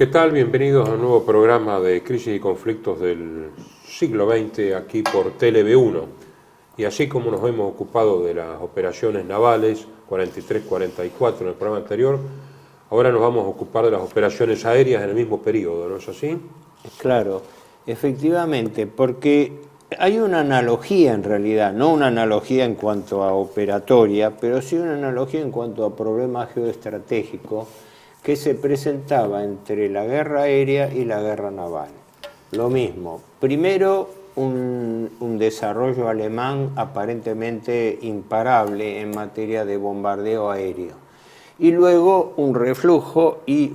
¿Qué tal? Bienvenidos a un nuevo programa de crisis y conflictos del siglo XX aquí por TLV1. Y así como nos hemos ocupado de las operaciones navales 43-44 en el programa anterior, ahora nos vamos a ocupar de las operaciones aéreas en el mismo periodo, ¿no es así? Claro, efectivamente, porque hay una analogía en realidad, no una analogía en cuanto a operatoria, pero sí una analogía en cuanto a problema geoestratégico que se presentaba entre la guerra aérea y la guerra naval. Lo mismo, primero un desarrollo alemán aparentemente imparable en materia de bombardeo aéreo, y luego un reflujo y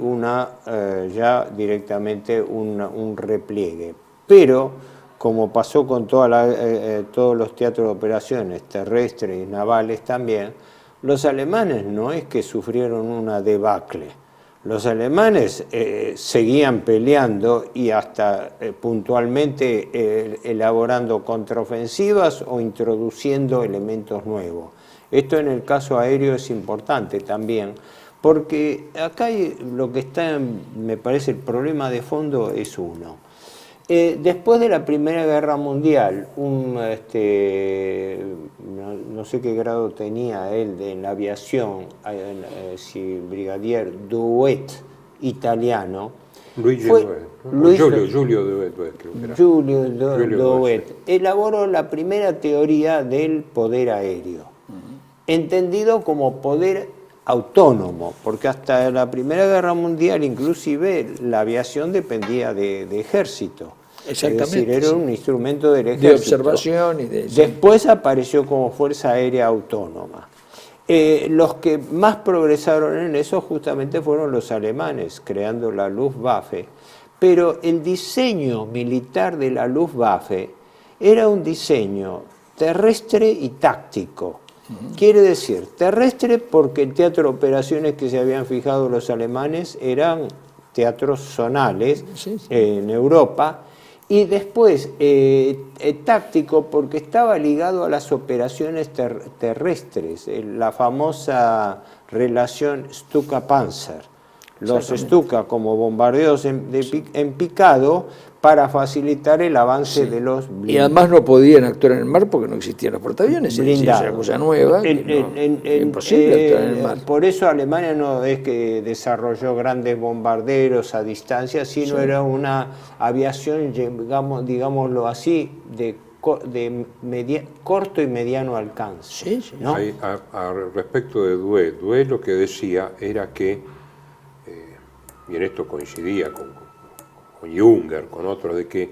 ya directamente un repliegue. Pero, como pasó con todos los teatros de operaciones terrestres y navales también, los alemanes no es que sufrieron una debacle. Los alemanes seguían peleando y hasta puntualmente elaborando contraofensivas o introduciendo elementos nuevos. Esto en el caso aéreo es importante también, porque acá lo que está, me parece, el problema de fondo es uno. Después de la Primera Guerra Mundial, no sé qué grado tenía él en la aviación, si brigadier Douet, italiano. Giulio Douet, creo que era. Giulio Douet elaboró la primera teoría del poder aéreo, entendido como poder autónomo, porque hasta la Primera Guerra Mundial inclusive la aviación dependía de ejército. Exactamente. Es decir, era un instrumento del ejército. De observación y de... Después apareció como fuerza aérea autónoma. Los que más progresaron en eso justamente fueron los alemanes, creando la Luftwaffe. Pero el diseño militar de la Luftwaffe era un diseño terrestre y táctico. Quiere decir, terrestre porque el teatro de operaciones que se habían fijado los alemanes eran teatros zonales en Europa, y después táctico porque estaba ligado a las operaciones terrestres, la famosa relación Stuka-Panzer. Los Stuka como bombardeos en picado para facilitar el avance de los blindados. Y además no podían actuar en el mar porque no existían los portaaviones, es una cosa nueva, imposible actuar en el mar. Por eso Alemania no es que desarrolló grandes bombarderos a distancia, sino era una aviación, digámoslo así, de corto y mediano alcance. ¿No? Respecto de Douet lo que decía era que, y en esto coincidía con Junger, con otros, de que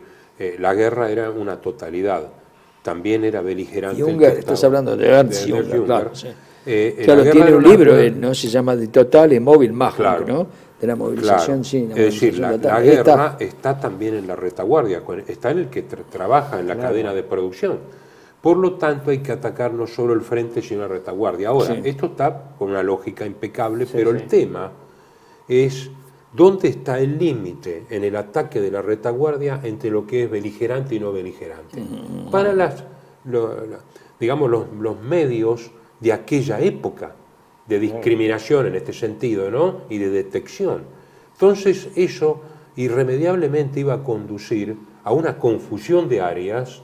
la guerra era una totalidad, también era beligerante. Junger, estás hablando de Ernst Junger, claro. Sí. Claro, tiene un libro, ¿no? Se llama Die totale Mobilmachung, claro, ¿no? De la movilización, sí. Es decir, la guerra está también en la retaguardia, está en el que trabaja en la cadena de producción. Por lo tanto, hay que atacar no solo el frente, sino la retaguardia. Ahora, esto está con una lógica impecable, pero el tema es dónde está el límite en el ataque de la retaguardia entre lo que es beligerante y no beligerante. Para los medios de aquella época de discriminación en este sentido, ¿no? Y de detección. Entonces eso irremediablemente iba a conducir a una confusión de áreas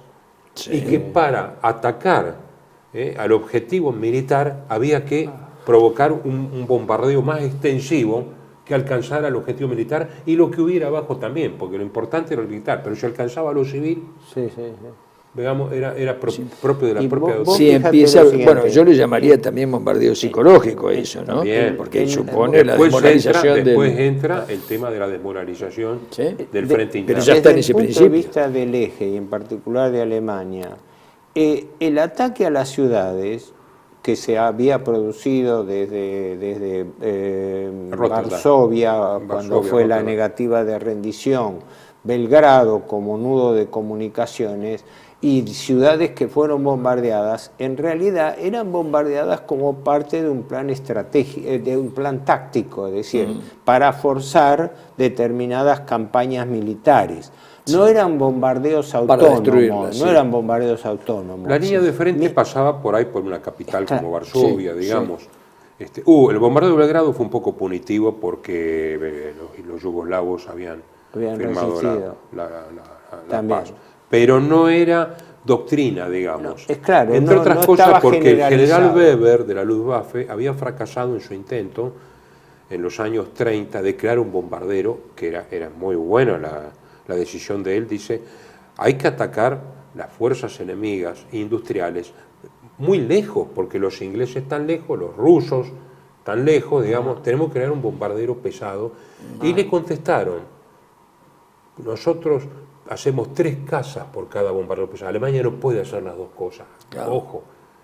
y que para atacar al objetivo militar había que provocar un bombardeo más extensivo que alcanzara el objetivo militar y lo que hubiera abajo también, porque lo importante era el militar, pero si alcanzaba lo civil, digamos, era propio de la propia doctrina. Sí, empieza, bueno, yo le llamaría también bombardeo psicológico a eso, ¿no? También, porque supone la desmoralización después entra el tema de la desmoralización del frente interno. Pero ya está en ese principio. Desde el punto de vista del eje, y en particular de Alemania, el ataque a las ciudades que se había producido desde Varsovia, cuando fue la negativa de rendición, Belgrado como nudo de comunicaciones, y ciudades que fueron bombardeadas, en realidad eran bombardeadas como parte de un plan estratégico, de un plan táctico, es decir, para forzar determinadas campañas militares. No eran bombardeos autónomos, eran bombardeos autónomos. La línea de frente pasaba por ahí, por una capital como Varsovia, digamos. El bombardeo de Belgrado fue un poco punitivo porque los yugoslavos habían firmado la paz. Pero no era doctrina, digamos. Es claro, entre otras cosas porque el general Weber de la Luftwaffe había fracasado en su intento en los años 30 de crear un bombardero, que era muy buena la decisión de él. Dice, hay que atacar las fuerzas enemigas industriales muy lejos, porque los ingleses están lejos, los rusos tan lejos, digamos, tenemos que crear un bombardero pesado. Y le contestaron, nosotros hacemos 3 casas por cada bombardero pesado. Alemania no puede hacer las 2 cosas. Claro. Ojo,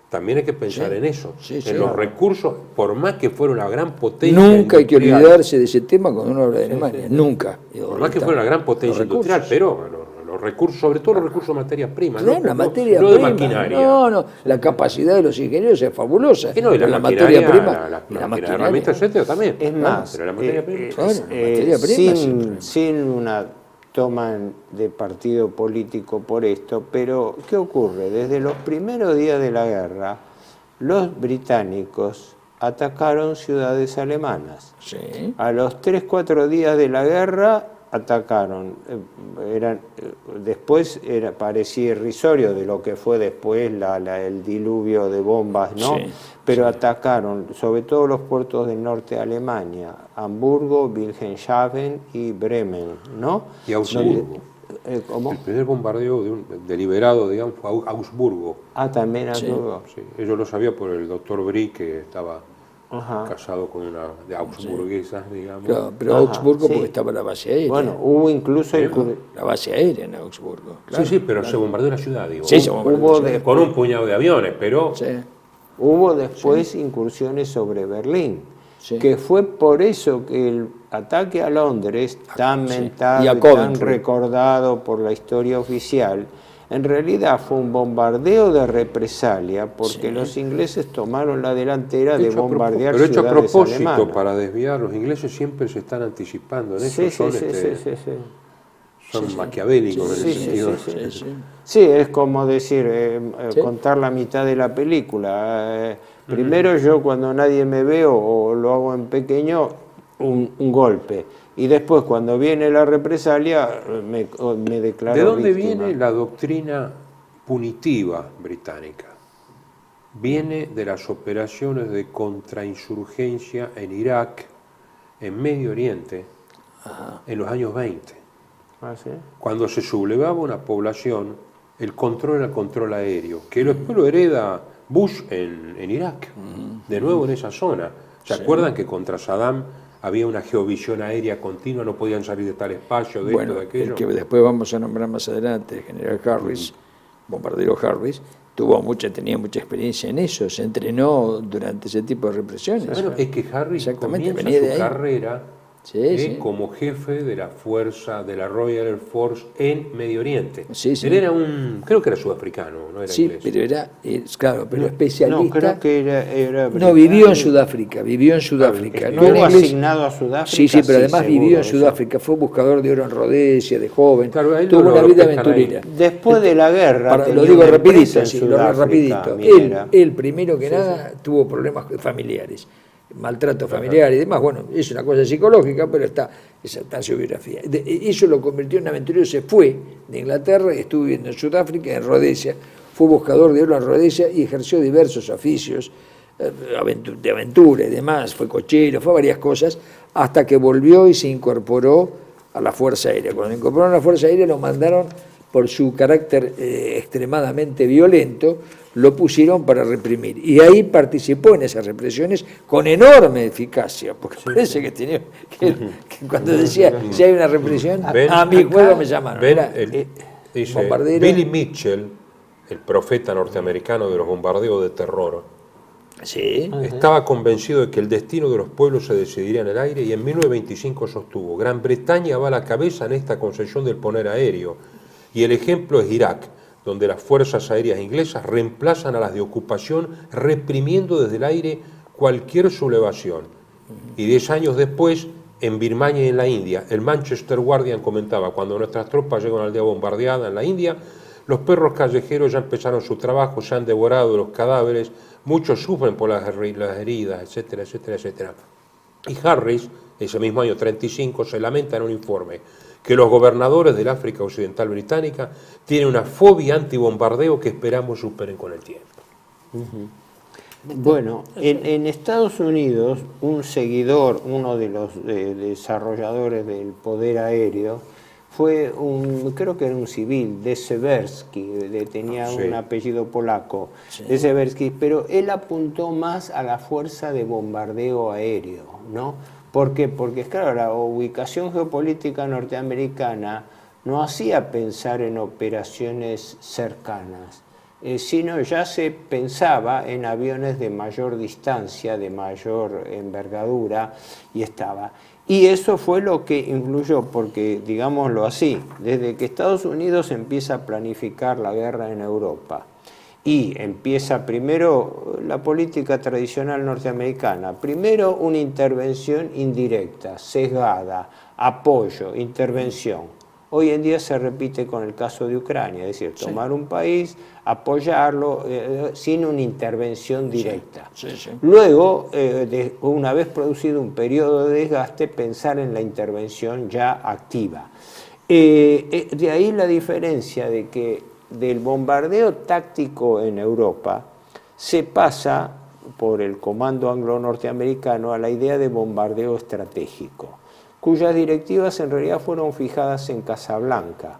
también hay que pensar en eso, en los recursos, por más que fuera una gran potencia nunca hay que olvidarse de ese tema cuando uno habla de Alemania, nunca. Por más que fuera una gran potencia industrial, pero los recursos, sobre todo los recursos de materias primas, claro, la materia no prima, de maquinaria. No, la capacidad de los ingenieros es fabulosa. No, y la materia prima, la herramienta, etcétera, también. Es más, pero la materia prima. Sin una toma de partido político por esto, pero ¿qué ocurre? Desde los primeros días de la guerra, los británicos atacaron ciudades alemanas. Sí. A los 3-4 días de la guerra atacaron, después parecía irrisorio de lo que fue después el diluvio de bombas, ¿no? Sí, pero atacaron sobre todo los puertos del norte de Alemania, Hamburgo, Wilhelmshaven y Bremen, ¿no? Y Augsburgo. ¿Cómo? El primer bombardeo deliberado, digamos, fue Augsburgo. También Augsburgo. Sí, yo lo sabía por el doctor Brie, que estaba casado con una de augsburguesa, digamos. Claro, pero Augsburgo porque estaba la base aérea. Bueno, hubo incluso la base aérea en Augsburgo. Claro, sí, pero se bombardeó la ciudad, digo. Sí, se bombardeó con un puñado de aviones, pero... Sí. Hubo después incursiones sobre Berlín, que fue por eso que el ataque a Londres, tan mentado y tan recordado por la historia oficial, en realidad fue un bombardeo de represalia, porque los ingleses tomaron la delantera de bombardear ciudades alemanas. Pero hecho a propósito, para desviar, los ingleses siempre se están anticipando en eso. Son maquiavélicos en ese sentido. Sí, es como decir, contar la mitad de la película. Primero yo, cuando nadie me ve o lo hago en pequeño, un golpe. Y después, cuando viene la represalia, me declaro ¿De dónde víctima. viene la doctrina punitiva británica? Viene de las operaciones de contrainsurgencia en Irak, en Medio Oriente, en los años 20. ¿Sí? Cuando se sublevaba una población, el control era el control aéreo, que después lo hereda Bush en Irak, de nuevo en esa zona. ¿Se acuerdan que contra Saddam había una geovisión aérea continua, no podían salir de tal espacio, de esto, de aquello? El que después vamos a nombrar más adelante, el general Harris, bombardero Harris, tenía mucha experiencia en eso, se entrenó durante ese tipo de represiones. Bueno, es que Harris comienza su carrera como jefe de la fuerza de la Royal Air Force en Medio Oriente. Él era creo que era sudafricano, no era inglés. Pero era, pero especialista. No, creo que era no, vivió en Sudáfrica. Estuvo asignado a Sudáfrica. Sí, pero además vivió en Sudáfrica, fue buscador de oro en Rhodesia, de joven, tuvo una vida aventurera. Después de la guerra, lo digo rapidito, él primero que nada tuvo problemas familiares. Maltrato familiar y demás, bueno, es una cosa psicológica, pero está en su biografía. Eso lo convirtió en aventurero, se fue de Inglaterra, estuvo viviendo en Sudáfrica, en Rhodesia, fue buscador de oro en Rhodesia y ejerció diversos oficios de aventura y demás, fue cochero, fue varias cosas, hasta que volvió y se incorporó a la Fuerza Aérea. Cuando incorporó a la Fuerza Aérea lo mandaron por su carácter extremadamente violento, lo pusieron para reprimir. Y ahí participó en esas represiones con enorme eficacia, porque parece que tenía que cuando decía, si hay una represión, a mi juego me llamaron. Dice, Billy Mitchell, el profeta norteamericano de los bombardeos de terror, estaba convencido de que el destino de los pueblos se decidiría en el aire, y en 1925 sostuvo, Gran Bretaña va a la cabeza en esta concesión del poder aéreo, y el ejemplo es Irak, donde las fuerzas aéreas inglesas reemplazan a las de ocupación, reprimiendo desde el aire cualquier sublevación. Y 10 años después, en Birmania y en la India, el Manchester Guardian comentaba, cuando nuestras tropas llegan a una aldea bombardeada en la India, Los perros callejeros ya empezaron su trabajo, ya han devorado los cadáveres, muchos sufren por las heridas, etcétera, etcétera, etcétera. Y Harris, ese mismo año 35, se lamenta en un informe que los gobernadores del África Occidental Británica tienen una fobia antibombardeo que esperamos superen con el tiempo. Bueno, en Estados Unidos, un seguidor, uno de los desarrolladores del poder aéreo, fue creo que era un civil, Deseversky, tenía un apellido polaco, Deseversky, pero él apuntó más a la fuerza de bombardeo aéreo, ¿no? ¿Por qué? Porque, claro, la ubicación geopolítica norteamericana no hacía pensar en operaciones cercanas, sino ya se pensaba en aviones de mayor distancia, de mayor envergadura, y eso fue lo que influyó, porque, digámoslo así, desde que Estados Unidos empieza a planificar la guerra en Europa, y empieza primero la política tradicional norteamericana, primero una intervención indirecta, sesgada, apoyo, intervención. Hoy en día se repite con el caso de Ucrania, es decir, tomar un país, apoyarlo sin una intervención directa. Luego, una vez producido un periodo de desgaste, pensar en la intervención ya activa. De ahí la diferencia de que del bombardeo táctico en Europa se pasa por el comando anglo-norteamericano a la idea de bombardeo estratégico, cuyas directivas en realidad fueron fijadas en Casablanca.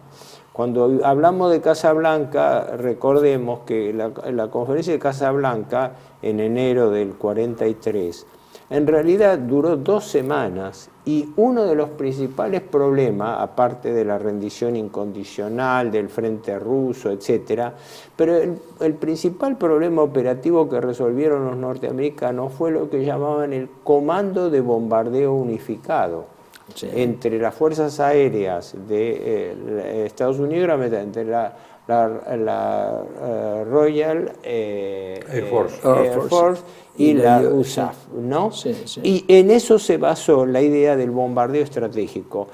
Cuando hablamos de Casablanca, recordemos que la conferencia de Casablanca, en enero del 43, en realidad duró 2 semanas, y uno de los principales problemas, aparte de la rendición incondicional del frente ruso, etc., pero el principal problema operativo que resolvieron los norteamericanos fue lo que llamaban el Comando de Bombardeo Unificado. Entre las fuerzas aéreas de Estados Unidos, entre la Royal Air Force y la USAF, ¿no? Y en eso se basó la idea del bombardeo estratégico.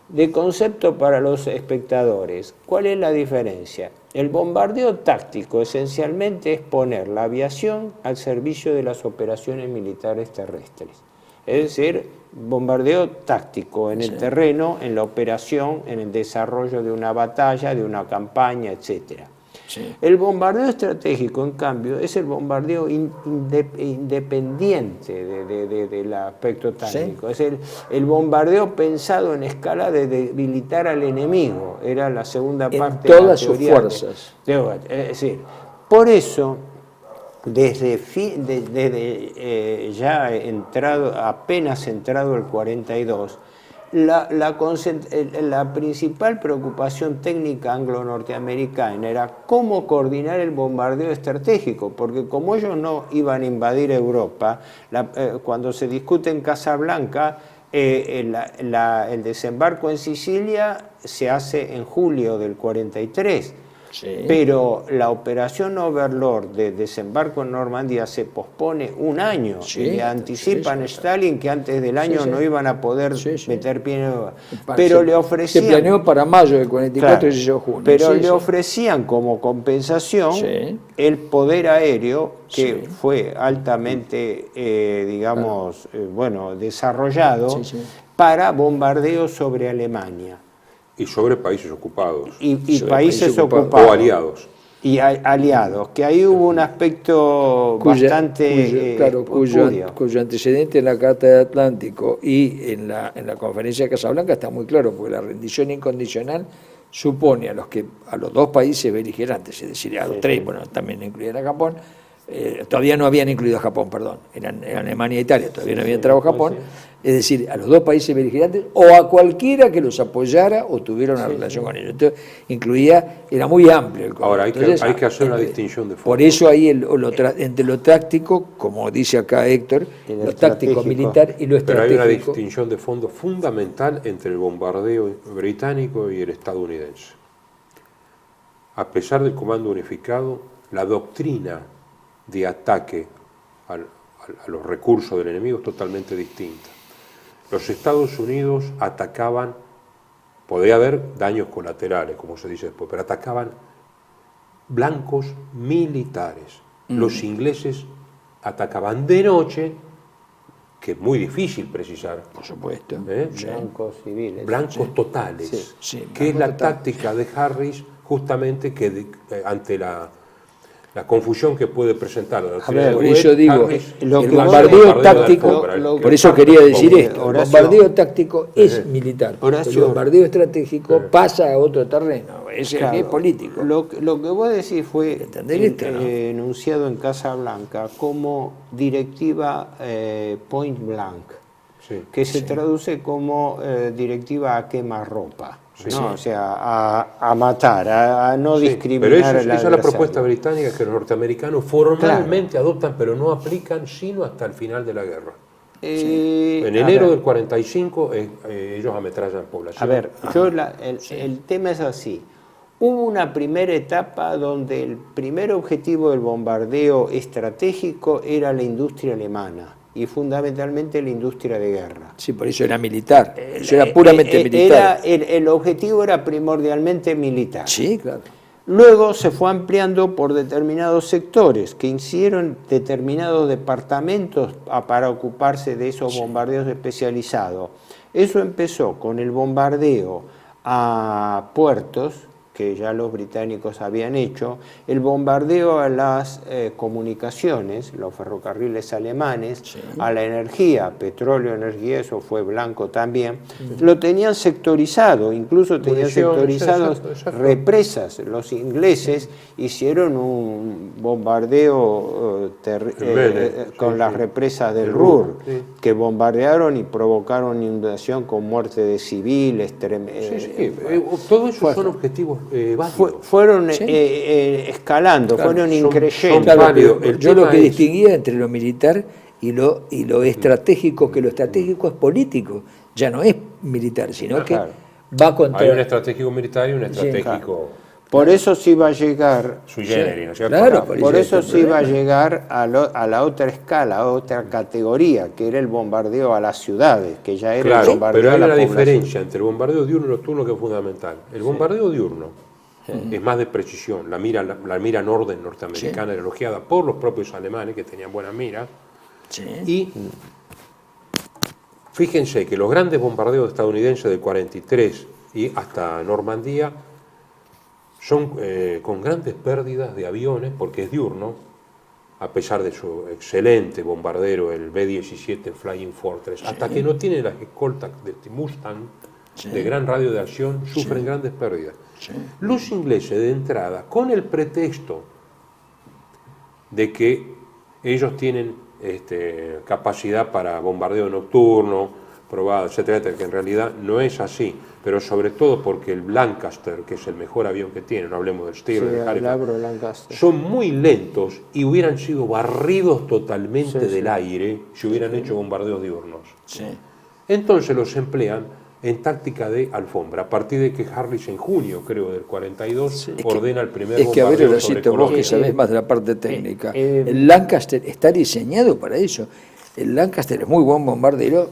De concepto para los espectadores, ¿cuál es la diferencia? El bombardeo táctico esencialmente es poner la aviación al servicio de las operaciones militares terrestres. Es decir, bombardeo táctico en el terreno, en la operación, en el desarrollo de una batalla, de una campaña, etc. El bombardeo estratégico, en cambio, es el bombardeo independiente del aspecto táctico. Es el bombardeo pensado en escala de debilitar al enemigo. Era la segunda parte de la teoría. En todas sus fuerzas. Es decir, por eso, desde ya apenas entrado el 42, la principal preocupación técnica anglo-norteamericana era cómo coordinar el bombardeo estratégico, porque como ellos no iban a invadir Europa, cuando se discute en Casablanca, el desembarco en Sicilia se hace en julio del 43. Pero la operación Overlord de desembarco en Normandía se pospone 1 año, y le anticipan a Stalin que antes del año no iban a poder meter pie en Europa. Pero le ofrecían... Se planeó para mayo del 44 y se hizo junio. Pero le ofrecían como compensación el poder aéreo, que fue altamente, desarrollado para bombardeo sobre Alemania. Y sobre países ocupados. Y países ocupados. O aliados. Y aliados, que ahí hubo un aspecto bastante cuyo antecedente en la Carta de Atlántico y en la Conferencia de Casablanca está muy claro, porque la rendición incondicional supone a los 2 países beligerantes, es decir, a los 3, bueno, también incluían a Japón, todavía no habían incluido a Japón, perdón, eran Alemania e Italia, todavía no había entrado Japón, es decir, a los 2 países beligerantes o a cualquiera que los apoyara o tuviera una relación con ellos. Entonces, era muy amplio el concepto. Ahora, hay que hacer una distinción de fondo. Por eso ahí entre lo táctico, como dice acá Héctor, lo táctico militar y lo estratégico. Pero hay una distinción de fondo fundamental entre el bombardeo británico y el estadounidense. A pesar del comando unificado, la doctrina de ataque a los recursos del enemigo es totalmente distinta. Los Estados Unidos atacaban, podía haber daños colaterales, como se dice después, pero atacaban blancos militares. Los ingleses atacaban de noche, que es muy difícil precisar. Por supuesto. Blancos civiles. Blancos totales. Sí, que es blanco la total. táctica de Harris, justamente que ante la confusión que puede presentar la doctrina ver, de Por Wade, eso digo, Harris lo el que bombardeo vos- táctico, Lo- por eso quería decir esto, el Horacio- bombardeo táctico es militar, Horacio- el bombardeo estratégico pasa a otro terreno, Claro, es político. Lo que vos decís fue ¿Entendés esto, no? enunciado en Casa Blanca como directiva point blank, Sí. que se traduce como directiva a quemarropa, ¿no? O sea, a matar, a no Sí, discriminar pero al esa es la adversario. propuesta británica que los norteamericanos formalmente adoptan, pero no aplican sino hasta el final de la guerra. En A enero ver, del 45 ellos ametrallan población. A ver, el tema es así. Hubo una primera etapa donde el primer objetivo del bombardeo estratégico era la industria alemana y fundamentalmente la industria de guerra. Sí, por eso era militar, eso era puramente militar. El objetivo era primordialmente militar. Sí, claro. Luego se fue ampliando por determinados sectores que hicieron determinados departamentos para ocuparse de esos bombardeos especializados. Eso empezó con el bombardeo a puertos, que ya los británicos habían hecho, el bombardeo a las comunicaciones, los ferrocarriles alemanes, a la energía, petróleo, energía, eso fue blanco también, lo tenían sectorizado, incluso tenían Munición, sectorizados exacto. represas. Los ingleses hicieron un bombardeo con las represas del Ruhr, sí. que bombardearon y provocaron inundación con muerte de civiles. Todo eso son objetivos válidos. Fueron escalando, fueron increyendo. son válidos. El Yo lo tema que es- distinguía entre lo militar y lo estratégico, que lo estratégico es político, ya no es militar, sino que Claro. va contra... Hay un estratégico militar y un estratégico Por eso sí va a llegar, sui generis, ¿no es cierto? Claro, por eso es el sí va a problema. llegar a la otra escala, a otra categoría, que era el bombardeo a las ciudades, que ya era el Claro, bombardeo pero a hay la una población. diferencia entre el bombardeo diurno y nocturno que es fundamental. El bombardeo diurno es más de precisión. La mira Norden norteamericana era elogiada por los propios alemanes, que tenían buenas miras. Sí. Y fíjense que los grandes bombardeos estadounidenses del 43 y hasta Normandía son con grandes pérdidas de aviones, porque es diurno, a pesar de su excelente bombardero, el B-17 Flying Fortress, hasta que no tiene las escoltas de Mustang de gran radio de acción, sufren grandes pérdidas. Los ingleses de entrada, con el pretexto de que ellos tienen capacidad para bombardeo nocturno, probado, etcétera, etcétera, que en realidad no es así, pero sobre todo porque el Lancaster, que es el mejor avión que tiene, no hablemos del Stirling, del el Halifax, Avro Lancaster. son muy lentos y hubieran sido barridos totalmente del aire si hubieran hecho bombardeos diurnos. Sí. Entonces los emplean en táctica de alfombra, a partir de que Harris en junio, creo, del 42, ordena el primer Es que, a ver, bombardeo sobre Horacito, vos que Colombia. sabés más de la parte técnica, el Lancaster está diseñado para eso. El Lancaster es muy buen bombardero,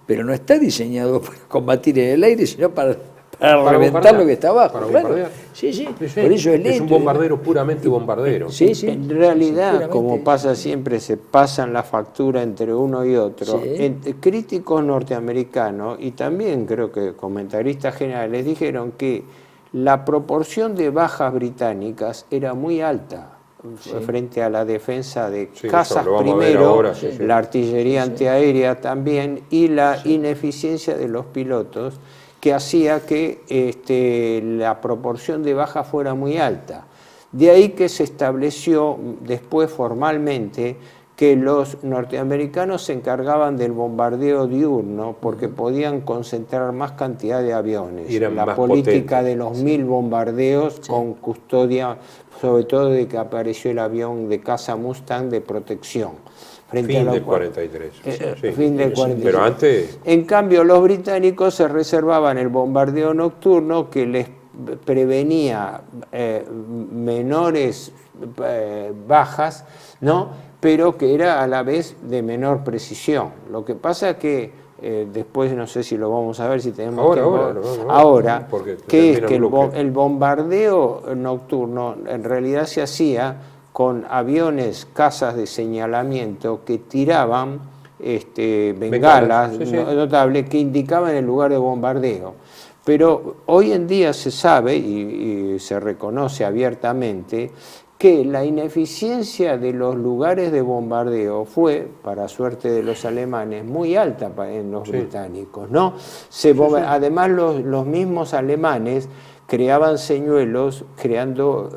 pero no está diseñado para combatir en el aire, sino para reventar bombardear, lo que está abajo. para claro. bombardear. Sí, Sí, por eso es lento. un bombardero puramente bombardero. Sí, sí. En realidad, puramente. como pasa siempre, se pasan la factura entre uno y otro. Sí. Críticos norteamericanos y también creo que comentaristas generales dijeron que la proporción de bajas británicas era muy alta frente a la defensa de Sí, casas eso lo vamos a ver primero, ahora, sí, sí. la artillería antiaérea también y la ineficiencia de los pilotos, que hacía que la proporción de bajas fuera muy alta. De ahí que se estableció después formalmente que los norteamericanos se encargaban del bombardeo diurno porque podían concentrar más cantidad de aviones. Y eran la más política potentes. de los 1000 bombardeos con custodia, sobre todo de que apareció el avión de caza Mustang de protección. Frente a Fin lo del cual- 43. fin del 43. Pero antes, En cambio, los británicos se reservaban el bombardeo nocturno que les prevenía menores bajas, ¿no? Pero que era a la vez de menor precisión. Lo que pasa es que después no sé si lo vamos a ver, si tenemos ahora, que es que el bombardeo nocturno en realidad se hacía con aviones, cazas de señalamiento que tiraban bengalas notables que indicaban el lugar de bombardeo. Pero hoy en día se sabe y se reconoce abiertamente que la ineficiencia de los lugares de bombardeo fue, para suerte de los alemanes, muy alta en los británicos, ¿no? Además, los mismos alemanes creaban señuelos, creando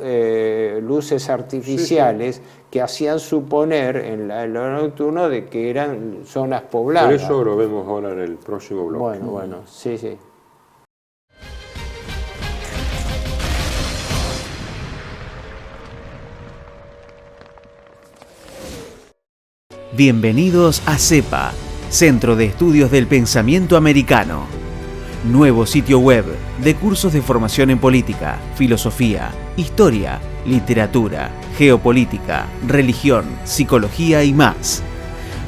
luces artificiales que hacían suponer en lo nocturno de que eran zonas pobladas. Por eso lo vemos ahora en el próximo bloque. Bueno, sí. Bienvenidos a CEPA, Centro de Estudios del Pensamiento Americano. Nuevo sitio web de cursos de formación en política, filosofía, historia, literatura, geopolítica, religión, psicología y más.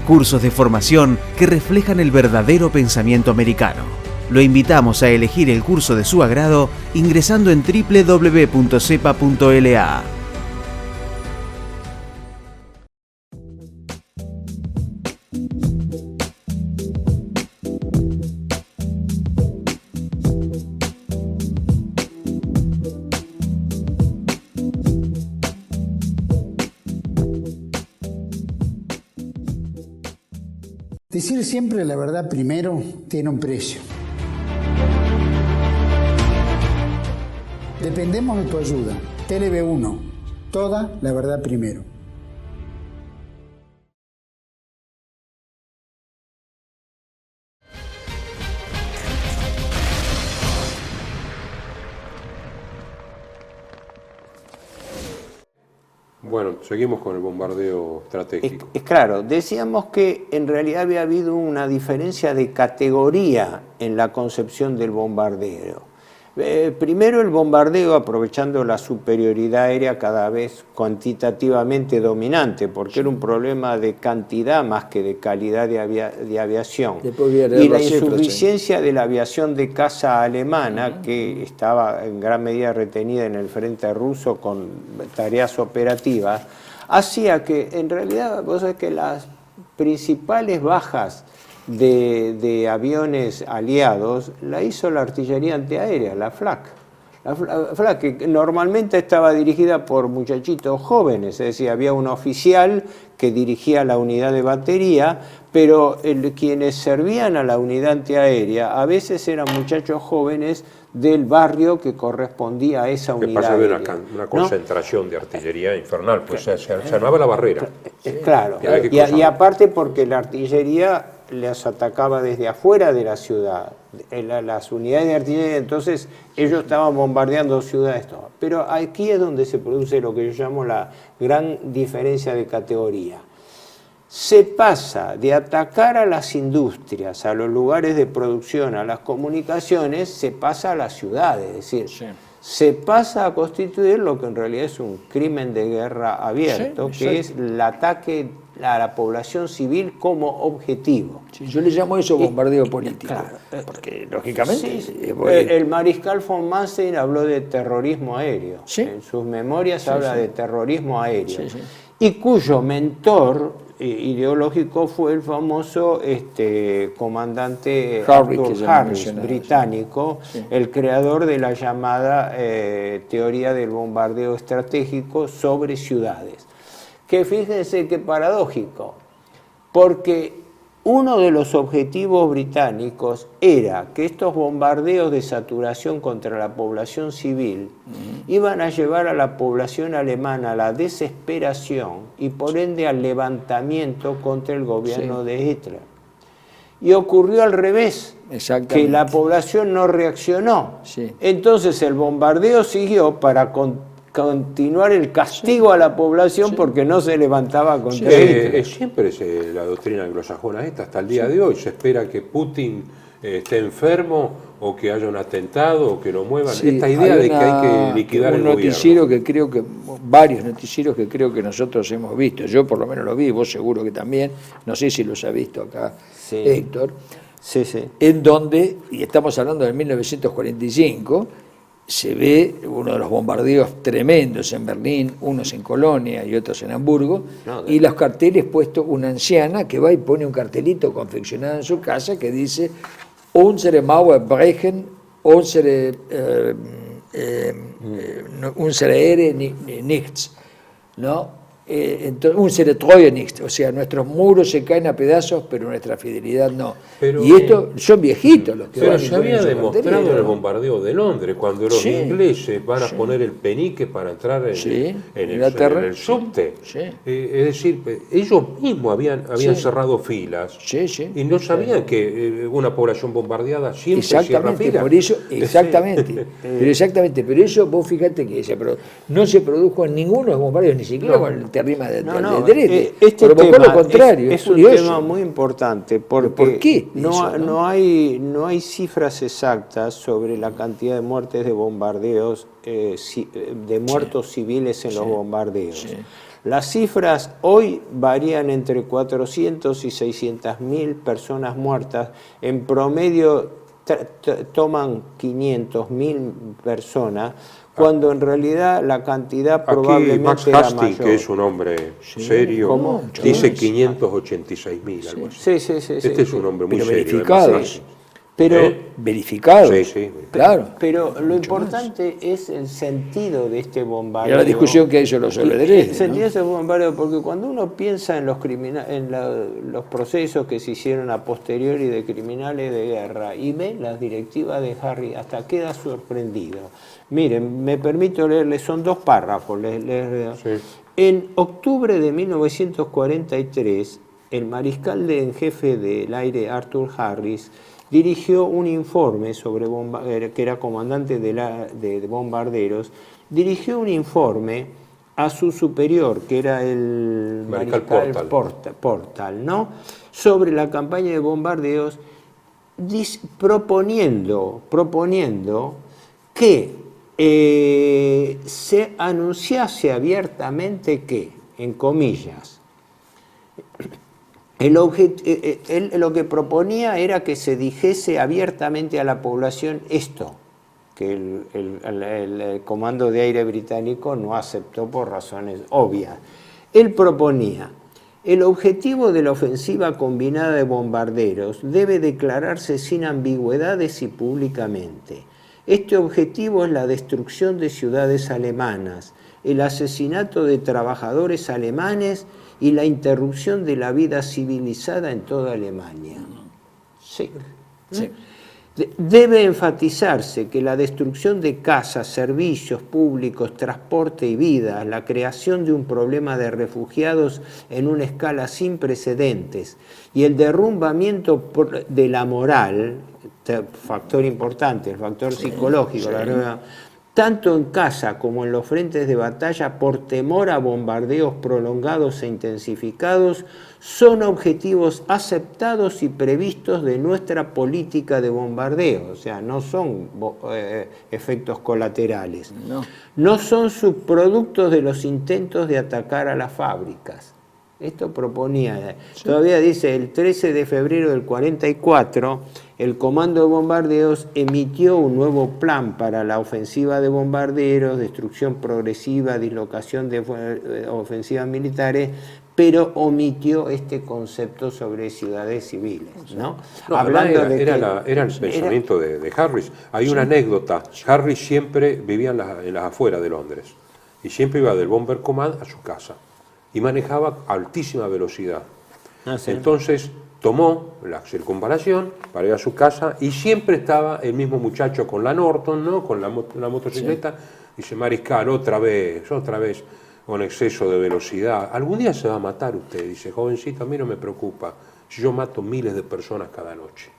Cursos de formación que reflejan el verdadero pensamiento americano. Lo invitamos a elegir el curso de su agrado ingresando en www.cepa.la. Decir siempre la verdad primero tiene un precio. Dependemos de tu ayuda. TLB1, toda la verdad primero. Bueno, seguimos con el bombardeo estratégico. Es claro, decíamos que en realidad había habido una diferencia de categoría en la concepción del bombardeo. Primero el bombardeo, aprovechando la superioridad aérea cada vez cuantitativamente dominante, porque era un problema de cantidad más que de calidad de aviación. Y la insuficiencia de la aviación de caza alemana, que estaba en gran medida retenida en el frente ruso con tareas operativas, hacía que en realidad, vos sabés que las principales bajas de aviones aliados la hizo la artillería antiaérea, la Flak. La Flak, que normalmente estaba dirigida por muchachitos jóvenes, es decir, había un oficial que dirigía la unidad de batería, pero quienes servían a la unidad antiaérea a veces eran muchachos jóvenes del barrio que correspondía a esa unidad. Que pasa de una concentración de artillería infernal, pues se armaba la barrera. Claro, y aparte porque la artillería les atacaba desde afuera de la ciudad, las unidades de artillería, entonces ellos estaban bombardeando ciudades todas. Pero aquí es donde se produce lo que yo llamo la gran diferencia de categoría. Se pasa de atacar a las industrias, a los lugares de producción, a las comunicaciones, se pasa a las ciudades, es decir, se pasa a constituir lo que en realidad es un crimen de guerra abierto, que es el ataque a la población civil como objetivo. Yo le llamo eso bombardeo político, porque lógicamente... El mariscal von Manstein habló de terrorismo aéreo, en sus memorias habla de terrorismo aéreo, y cuyo mentor ideológico fue el famoso comandante Arthur Harris, británico, el creador de la llamada teoría del bombardeo estratégico sobre ciudades. Que fíjense qué paradójico, porque uno de los objetivos británicos era que estos bombardeos de saturación contra la población civil iban a llevar a la población alemana a la desesperación y por ende al levantamiento contra el gobierno de Hitler. Y ocurrió al revés, que la población no reaccionó. Entonces el bombardeo siguió para continuar el castigo a la población porque no se levantaba contra Hitler. Siempre es la doctrina anglosajona esta, hasta el día de hoy. Se espera que Putin esté enfermo o que haya un atentado o que lo muevan. Esta idea de que hay que liquidar el noticiero que creo que, varios noticieros que creo que nosotros hemos visto, yo por lo menos lo vi, vos seguro que también, no sé si los ha visto acá Héctor, Sí, sí. En donde, y estamos hablando de 1945, se ve uno de los bombardeos tremendos en Berlín, unos en Colonia y otros en Hamburgo, y los carteles puestos, una anciana que va y pone un cartelito confeccionado en su casa que dice unsere Mauer brechen, unsere Ehre nichts, ¿no? Entonces, unsere Treue nichts, o sea, nuestros muros se caen a pedazos, pero nuestra fidelidad no. Pero, y esto son viejitos los que pero van se había demostrado en el carteles. bombardeo de Londres, cuando los ingleses van a poner el penique para entrar en el subte. Es decir, ellos mismos habían cerrado filas y no sabían que una población bombardeada siempre cierra filas. Por eso, pero eso vos fíjate que no se produjo en ninguno de los bombardeos, ni siquiera con el terrima de este tema lo contrario, es un tema muy importante porque ¿por qué no hay cifras exactas sobre la cantidad de muertes de bombardeos, de muertos civiles en los bombardeos. Las cifras hoy varían entre 400 y 600.000 personas muertas. En promedio toman 500.000 personas, cuando en realidad la cantidad probablemente Max era Hastings, mayor. que es un hombre serio, dice 586.000, algo así. Sí. Este es un hombre muy serio. Verificados. Pero verificados. Sí. Claro. Pero lo importante es el sentido de este bombardeo. Era la discusión que hizo los soberederes. El sentido de ese bombardeo, porque cuando uno piensa en los procesos que se hicieron a posteriori de criminales de guerra y ve las directivas de Harry, hasta queda sorprendido. Miren, me permito leerles, son 2 párrafos. En octubre de 1943, el mariscal en jefe del aire Arthur Harris dirigió un informe que era comandante de bombarderos, dirigió un informe a su superior, que era el mariscal Portal, ¿no? Sobre la campaña de bombardeos, proponiendo que se anunciase abiertamente que, en comillas, él lo que proponía era que se dijese abiertamente a la población esto, que el Comando de Aire británico no aceptó por razones obvias. Él proponía: el objetivo de la ofensiva combinada de bombarderos debe declararse sin ambigüedades y públicamente. Este objetivo es la destrucción de ciudades alemanas, el asesinato de trabajadores alemanes y la interrupción de la vida civilizada en toda Alemania. Sí. Debe enfatizarse que la destrucción de casas, servicios públicos, transporte y vidas, la creación de un problema de refugiados en una escala sin precedentes y el derrumbamiento de la moral, factor importante, el factor psicológico, tanto en casa como en los frentes de batalla, por temor a bombardeos prolongados e intensificados, son objetivos aceptados y previstos de nuestra política de bombardeo. O sea, no son efectos colaterales. No son subproductos de los intentos de atacar a las fábricas. Esto proponía, todavía dice, el 13 de febrero del 44, el Comando de Bombardeos emitió un nuevo plan para la ofensiva de bombarderos, destrucción progresiva, dislocación de ofensivas militares, pero omitió este concepto sobre ciudades civiles, ¿no? Hablando era el pensamiento de Harris. Hay una anécdota. Harris siempre vivía en las afueras de Londres y siempre iba del Bomber Command a su casa y manejaba a altísima velocidad. Entonces tomó la circunvalación para ir a su casa y siempre estaba el mismo muchacho con la Norton, ¿no? Con la motocicleta. Dice: mariscal, otra vez con exceso de velocidad. Algún día se va a matar usted. Dice: jovencito, a mí no me preocupa si yo mato miles de personas cada noche.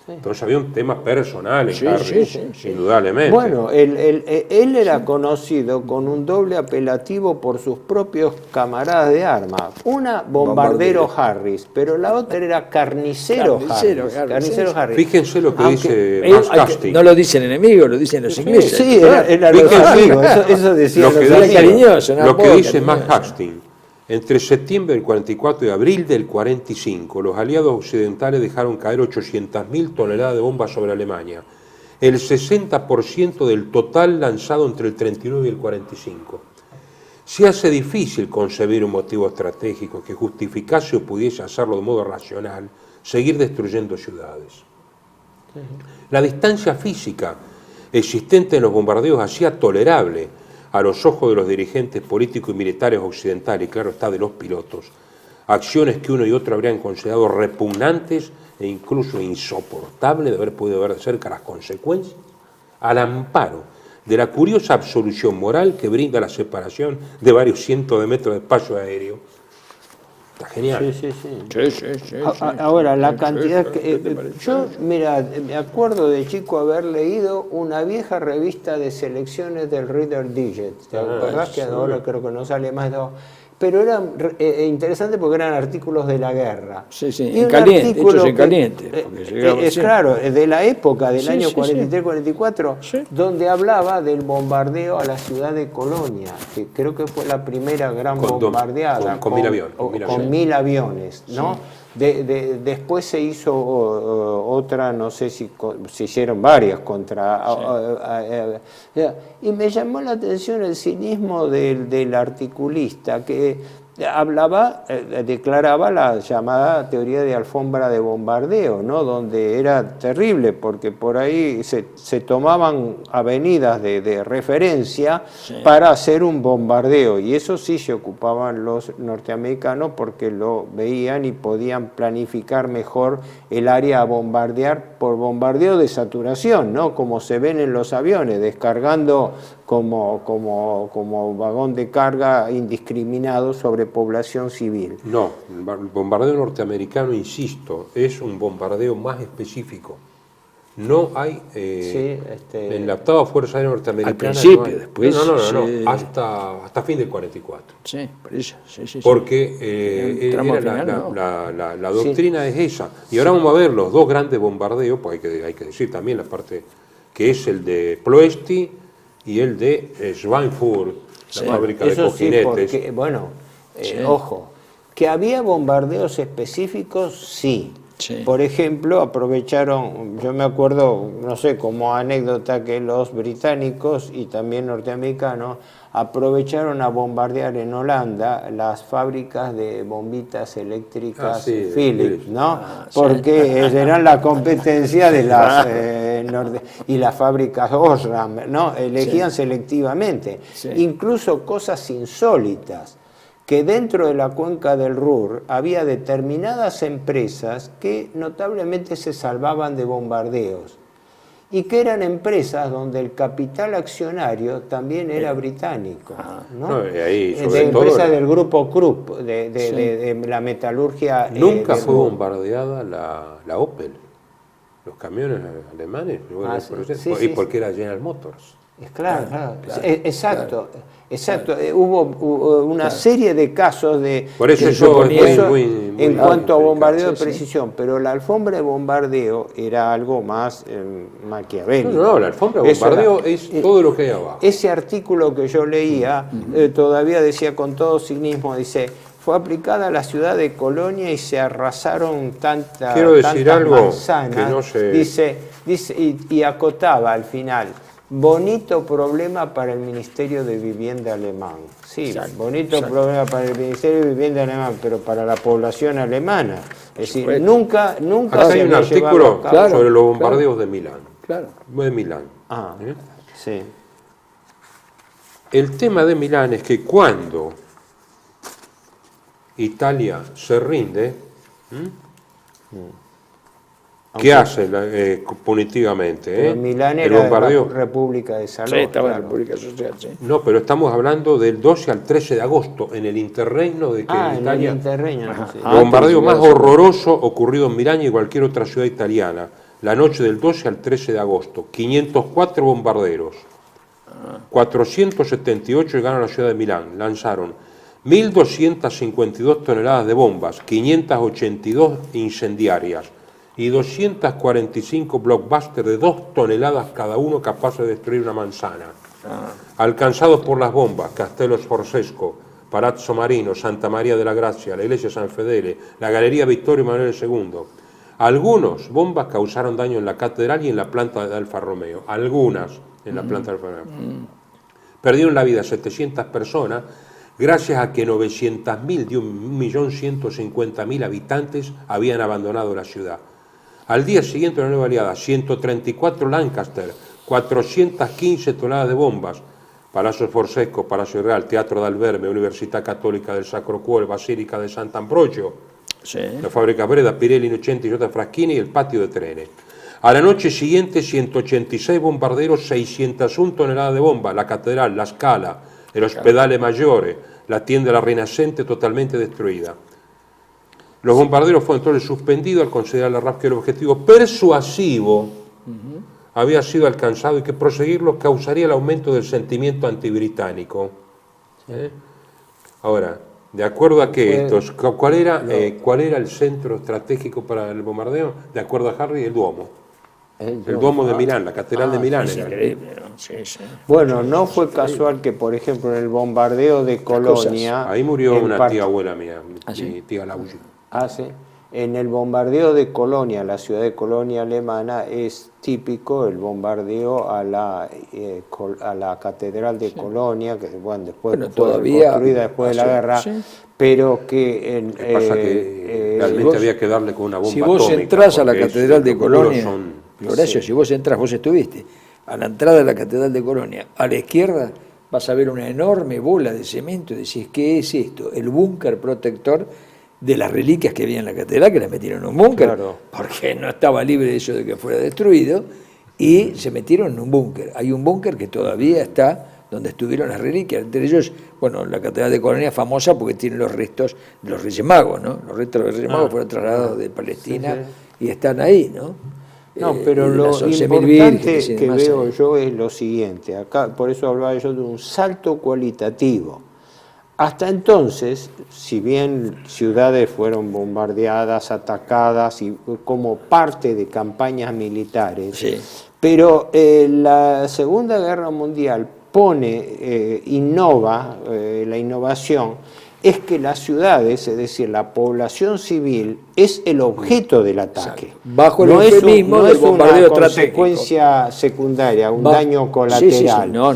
Entonces había un tema personal en Harris, indudablemente. Bueno, él era conocido con un doble apelativo por sus propios camaradas de armas. Una, bombardero Harris, pero la otra era carnicero Harris. Fíjense lo que dice Max Hastings. No lo dicen enemigos, lo dicen los ingleses. Sí, era los amigos, eso decían los amigos. Cariñoso, lo que dice Max Hastings. Entre septiembre del 44 y abril del 45, los aliados occidentales dejaron caer 800.000 toneladas de bombas sobre Alemania, el 60% del total lanzado entre el 39 y el 45. Se hace difícil concebir un motivo estratégico que justificase o pudiese hacerlo de modo racional, seguir destruyendo ciudades. La distancia física existente en los bombardeos hacía tolerable a los ojos de los dirigentes políticos y militares occidentales, y claro está de los pilotos, acciones que uno y otro habrían considerado repugnantes e incluso insoportables de haber podido ver de cerca las consecuencias, al amparo de la curiosa absolución moral que brinda la separación de varios cientos de metros de espacio aéreo. Está genial. Sí. Ahora, la cantidad que... yo, mira, me acuerdo de chico haber leído una vieja revista de selecciones del Reader Digest. ¿Te acordás que ahora creo que no sale más? Pero era interesante porque eran artículos de la guerra. Sí, en caliente, hechos en caliente. Claro, de la época del año 43-44, donde hablaba del bombardeo a la ciudad de Colonia, que creo que fue la primera gran bombardeada. Con 1000 aviones, ¿no? Después se hizo otra, no sé si se hicieron varias contra... y me llamó la atención el cinismo del articulista, que declaraba la llamada teoría de alfombra de bombardeo, ¿no? Donde era terrible, porque por ahí se tomaban avenidas de referencia para hacer un bombardeo, y eso sí se ocupaban los norteamericanos porque lo veían y podían planificar mejor el área a bombardear por bombardeo de saturación, ¿no? Como se ven en los aviones, descargando como vagón de carga indiscriminado sobre población civil. No, el bombardeo norteamericano, insisto, es un bombardeo más específico. No hay en la octava Fuerza Aérea Norteamericana. Al principio, después. No, hasta fin del 44. Sí, por eso. Sí. Porque la doctrina es esa. Y ahora vamos a ver los dos grandes bombardeos, pues hay que decir también la parte que es el de Ploesti y el de Schweinfurt, la fábrica de cojinetes. Sí, porque, ojo, que había bombardeos específicos, sí. Por ejemplo, aprovecharon, yo me acuerdo, no sé, como anécdota, que los británicos y también norteamericanos aprovecharon a bombardear en Holanda las fábricas de bombitas eléctricas Philips, ¿no? Porque eran la competencia de las y las fábricas Osram, ¿no? Elegían selectivamente. Incluso cosas insólitas, que dentro de la cuenca del Ruhr había determinadas empresas que notablemente se salvaban de bombardeos, y que eran empresas donde el capital accionario también era británico, ¿no? Empresas del grupo Krupp, de la metalurgia. Nunca fue bombardeada la Opel, los camiones alemanes, porque era General Motors. Claro. Exacto. Hubo una serie de casos de... Por eso muy en cuanto a bombardeo de precisión, pero la alfombra de bombardeo era algo más maquiavélico. No, la alfombra de bombardeo es todo lo que hay abajo. Ese artículo que yo leía todavía decía con todo cinismo, dice... Fue aplicada a la ciudad de Colonia y se arrasaron tantas manzanas. Que no se... Dice, y acotaba al final... Bonito problema para el Ministerio de Vivienda alemán. Sí, bonito problema para el Ministerio de Vivienda alemán, pero para la población alemana. Es decir, nunca acá hay un artículo sobre los bombardeos de Milán. De Milán. Sí. El tema de Milán es que cuando Italia se rinde, ¿qué hace punitivamente? Milán el era bombardeo. República de Salón. Sí, estaba en República Social, No, pero estamos hablando del 12 al 13 de agosto, en el interregno de que Italia... en el interregno. El bombardeo más horroroso ocurrido en Milán y en cualquier otra ciudad italiana. La noche del 12 al 13 de agosto. 504 bombarderos. 478 llegaron a la ciudad de Milán. Lanzaron 1.252 toneladas de bombas, 582 incendiarias y 245 blockbusters de 2 toneladas cada uno capaces de destruir una manzana. Alcanzados por las bombas, Castello Sforzesco, Palazzo Marino, Santa María de la Gracia, la iglesia San Fedele, la Galería Vittorio Emanuele II. Algunos bombas causaron daño en la catedral y en la planta de Alfa Romeo. Algunas en la planta de Alfa Romeo. Perdieron la vida 700 personas gracias a que 900.000 de 1.150.000 habitantes habían abandonado la ciudad. Al día siguiente de la nueva aliada, 134 Lancaster, 415 toneladas de bombas, Palazzo Sforzesco, Palacio Real, Teatro d'Alberme, Università Cattolica del Sacro Cuore, Basílica de Sant'Ambrogio, la fábrica Breda, Pirelli, Innocenti, J. Fraschini y el patio de trenes. A la noche siguiente, 186 bombarderos, 601 toneladas de bomba, la catedral, la Scala, el Ospedale Maggiore, la tienda de la Rinascente totalmente destruida. Los bombarderos fueron entonces suspendidos al considerar la RAF que el objetivo persuasivo había sido alcanzado y que proseguirlo causaría el aumento del sentimiento antibritánico. Ahora, de acuerdo a que estos, ¿cuál era el centro estratégico para el bombardeo? De acuerdo a Harry, el Duomo. El Duomo de Milán, la Catedral de Milán. Es increíble, ¿no? Sí. Bueno, no fue casual que, por ejemplo, en el bombardeo de Colonia... Ahí murió una tía abuela mía, mi tía Laugi. Sí. En el bombardeo de Colonia, la ciudad de Colonia alemana, es típico el bombardeo a la Catedral de Colonia, que después fue construida después de la guerra, pero que... pasa que realmente había que darle con una bomba atómica. Si vos entrás a la Catedral de Colonia, Horacio, si vos entrás, vos estuviste, a la entrada de la Catedral de Colonia, a la izquierda vas a ver una enorme bola de cemento y decís, ¿qué es esto? El búnker protector de las reliquias que había en la catedral, que las metieron en un búnker, porque no estaba libre eso de que fuera destruido, y se metieron en un búnker. Hay un búnker que todavía está donde estuvieron las reliquias, entre ellos, bueno, la catedral de Colonia es famosa porque tiene los restos de los Reyes Magos, ¿no? Los restos de los Reyes Magos fueron trasladados de Palestina y están ahí, ¿no? No, pero lo importante que veo yo es lo siguiente, acá por eso hablaba yo de un salto cualitativo. Hasta entonces, si bien ciudades fueron bombardeadas, atacadas y como parte de campañas militares, pero la Segunda Guerra Mundial innova, la innovación es que las ciudades, es decir, la población civil, es el objeto del ataque. Exacto. Bajo el eufemismo del bombardeo estratégico. No es una consecuencia secundaria, un daño colateral. No,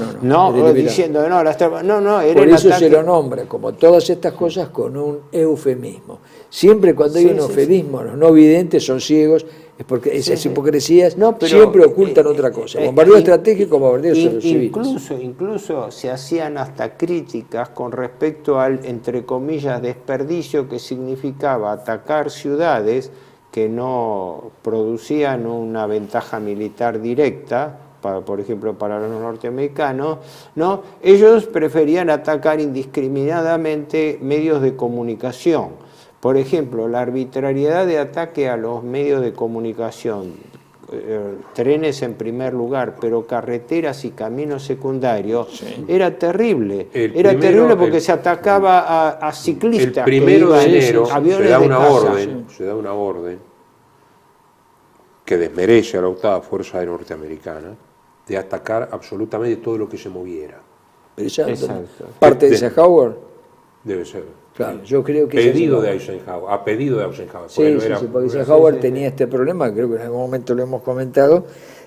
diciendo, no, era por el eso ataque. Se lo nombra, como todas estas cosas, con un eufemismo. Siempre cuando hay un eufemismo, los no videntes son ciegos, es porque esas hipocresías siempre ocultan otra cosa. Bombardeo estratégico, bombardeo civiles. Incluso se hacían hasta críticas con respecto al, entre comillas, desperdicio que significaba atacar ciudades que no producían una ventaja militar directa, por ejemplo, para los norteamericanos, ¿no? Ellos preferían atacar indiscriminadamente medios de comunicación. Por ejemplo, la arbitrariedad de ataque a los medios de comunicación, trenes en primer lugar, pero carreteras y caminos secundarios, era terrible. Era terrible porque se atacaba a ciclistas. El 1 de enero se da una orden que desmerece a la octava Fuerza Aérea Norteamericana de atacar absolutamente todo lo que se moviera. ¿Parte de Eisenhower? Debe ser. Claro, yo creo que pedido de Eisenhower, a pedido de Eisenhower. Porque Eisenhower tenía este problema, creo que en algún momento lo hemos comentado,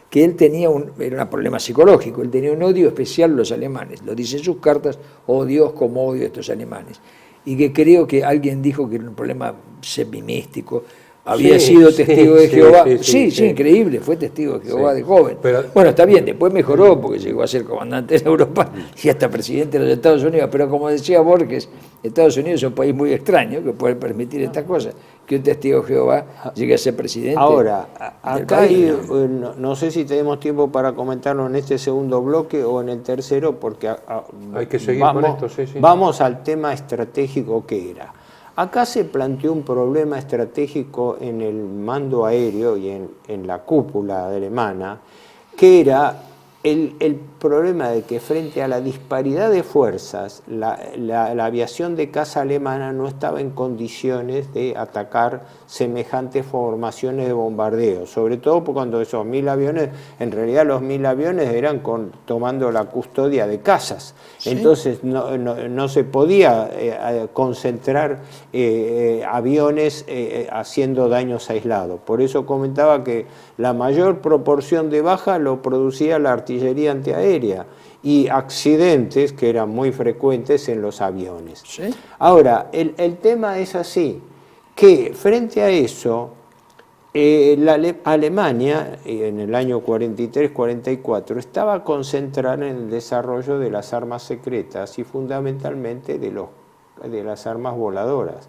que él tenía era un problema psicológico, él tenía un odio especial a los alemanes, lo dice en sus cartas, oh Dios, cómo odio a estos alemanes. Y que creo que alguien dijo que era un problema semimístico, había sido testigo de Jehová. Sí, increíble, fue testigo de Jehová de joven. Bueno, está bien, después mejoró porque llegó a ser comandante de Europa y hasta presidente de los Estados Unidos, pero como decía Borges, Estados Unidos es un país muy extraño que puede permitir estas cosas, que un testigo de Jehová llegue a ser presidente. Ahora, acá no sé si tenemos tiempo para comentarlo en este segundo bloque o en el tercero, porque hay que seguir con esto. Vamos al tema estratégico que era. Acá se planteó un problema estratégico en el mando aéreo y en la cúpula alemana, que era el problema de que frente a la disparidad de fuerzas, la aviación de caza alemana no estaba en condiciones de atacar semejantes formaciones de bombardeo, sobre todo cuando esos 1000 aviones, en realidad los 1000 aviones eran tomando la custodia de cazas, ¿sí? Entonces no se podía concentrar aviones haciendo daños aislados. Por eso comentaba que la mayor proporción de baja lo producía la artillería antiaérea y accidentes que eran muy frecuentes en los aviones. ¿Sí? Ahora, el tema es así, que frente a eso, Alemania en el año 43-44 estaba concentrada en el desarrollo de las armas secretas y fundamentalmente de las armas voladoras.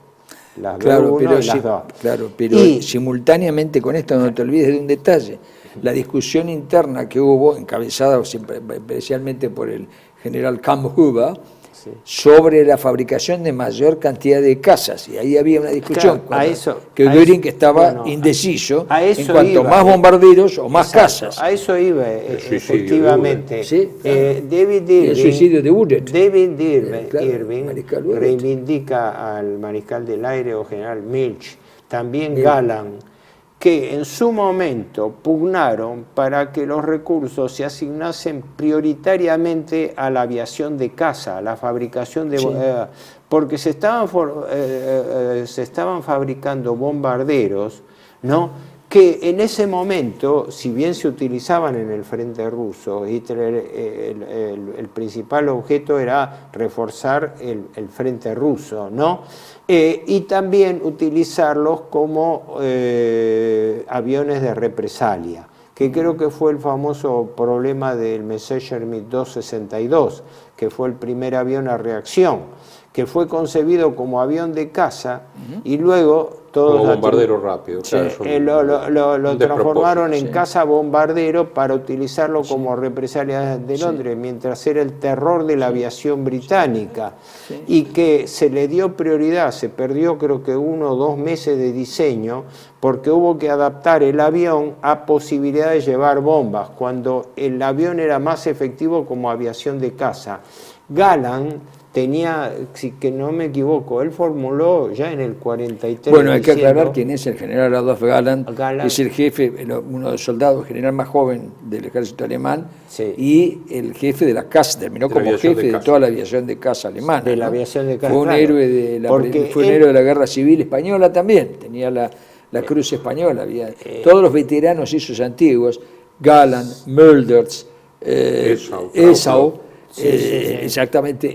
Las B1 y las 2. Claro, pero simultáneamente con esto no te olvides de un detalle. La discusión interna que hubo, encabezada especialmente por el general Kampfhuber, sí, sobre la fabricación de mayor cantidad de cazas. Y ahí había una discusión, claro, que Göring estaba indeciso en cuanto más bombarderos o más cazas. A eso iba, efectivamente. ¿Sí? David Irving, el suicidio de Buret. David Irving reivindica al mariscal del aire o general Milch, también Galland, que en su momento pugnaron para que los recursos se asignasen prioritariamente a la aviación de caza, a la fabricación de... Sí. Porque se estaban fabricando bombarderos, ¿no?, que en ese momento, si bien se utilizaban en el frente ruso, el principal objeto era reforzar el frente ruso, ¿no? Y también utilizarlos como aviones de represalia, que creo que fue el famoso problema del Messerschmitt 262, que fue el primer avión a reacción, que fue concebido como avión de caza y luego todos como bombardero rápido, claro, lo transformaron en caza bombardero para utilizarlo como represalia de Londres, mientras era el terror de la aviación británica, y que se le dio prioridad, se perdió creo que 1 o 2 meses de diseño porque hubo que adaptar el avión a posibilidad de llevar bombas, cuando el avión era más efectivo como aviación de caza. Galland tenía, si que no me equivoco, él formuló ya en el 43... Bueno, hay que aclarar quién es el general Adolf Galland, que es el jefe, uno de los soldados, general más joven del ejército alemán, y el jefe de la caza, terminó como jefe de toda la aviación de caza alemana. De la aviación de caza, fue un héroe de la Guerra Civil Española también, tenía la Cruz Española, había todos los veteranos esos antiguos, Galland, Mölders, Esau, exactamente,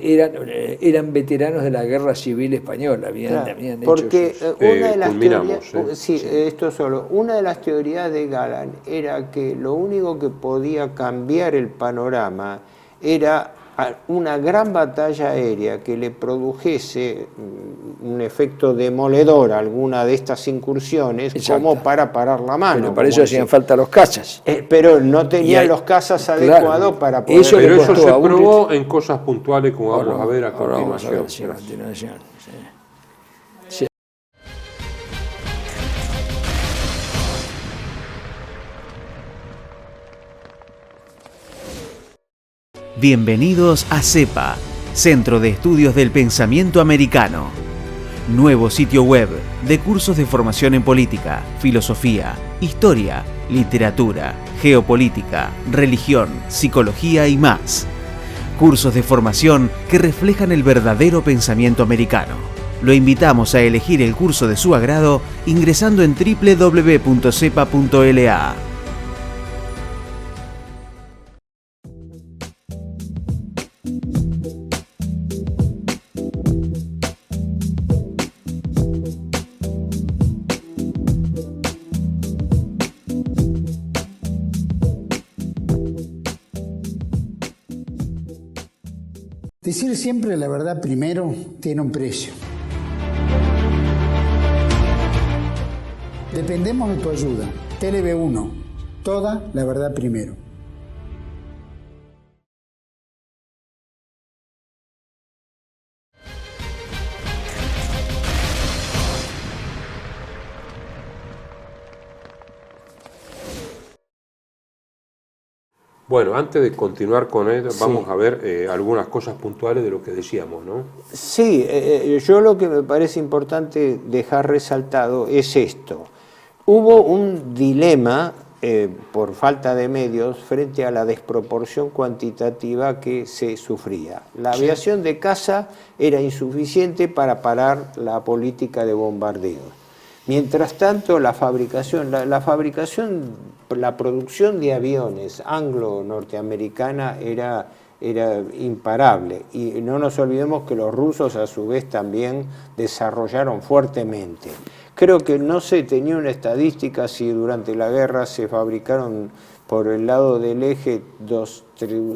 eran veteranos de la Guerra Civil Española, habían porque hecho una de las teorías, una de las teorías de Galland era que lo único que podía cambiar el panorama era una gran batalla aérea que le produjese un efecto demoledor a alguna de estas incursiones, como para parar la mano. Pero para eso hacían falta los cazas. Pero no tenían los cazas adecuados para poder... Pero eso se probó en cosas puntuales, como vamos a ver a continuación. Bienvenidos a CEPA, Centro de Estudios del Pensamiento Americano. Nuevo sitio web de cursos de formación en política, filosofía, historia, literatura, geopolítica, religión, psicología y más. Cursos de formación que reflejan el verdadero pensamiento americano. Lo invitamos a elegir el curso de su agrado ingresando en www.cepa.la. Decir siempre la verdad primero tiene un precio. Dependemos de tu ayuda. TLB1, toda la verdad primero. Bueno, antes de continuar con esto, vamos a ver algunas cosas puntuales de lo que decíamos, ¿no? Sí, yo lo que me parece importante dejar resaltado es esto. Hubo un dilema por falta de medios frente a la desproporción cuantitativa que se sufría. La aviación de caza era insuficiente para parar la política de bombardeo. Mientras tanto, la producción de aviones anglo-norteamericana era imparable. Y no nos olvidemos que los rusos a su vez también desarrollaron fuertemente. Creo que no se tenía una estadística si durante la guerra se fabricaron por el lado del eje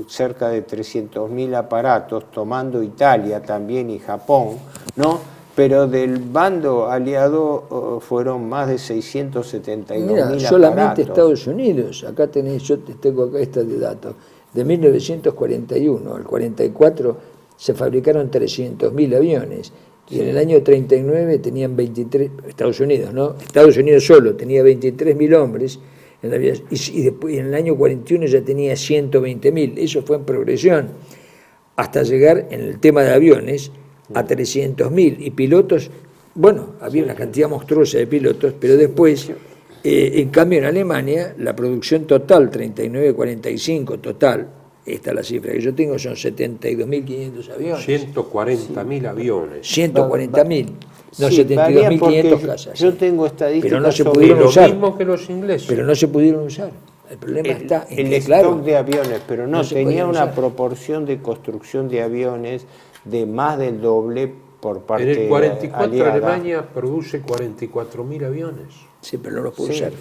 cerca de 300.000 aparatos, tomando Italia también y Japón, ¿no? Pero del bando aliado fueron más de 672.000 aparatos. Solamente Estados Unidos, acá tenés, yo tengo acá este dato, de 1941 al 44 se fabricaron 300.000 aviones, y en el año 39 tenían 23, Estados Unidos, ¿no? Estados Unidos solo tenía 23.000 hombres, y después en el año 41 ya tenía 120.000, eso fue en progresión, hasta llegar en el tema de aviones a 300.000, y pilotos, bueno, había una cantidad monstruosa de pilotos, pero después, en cambio en Alemania, la producción total, 39-45 total, esta es la cifra que yo tengo, son 72.500 aviones. 140.000 aviones. 140.000, no 72.500 casas. Yo tengo estadísticas, pero no se pudieron usar. Lo mismo que los ingleses. Pero no se pudieron usar. El problema está en el que, stock claro, de aviones, pero no tenía una usar. Proporción de construcción de aviones de más del doble por parte en el 44 aliada. Alemania produce 44.000 aviones. Sí, pero no los puede usar.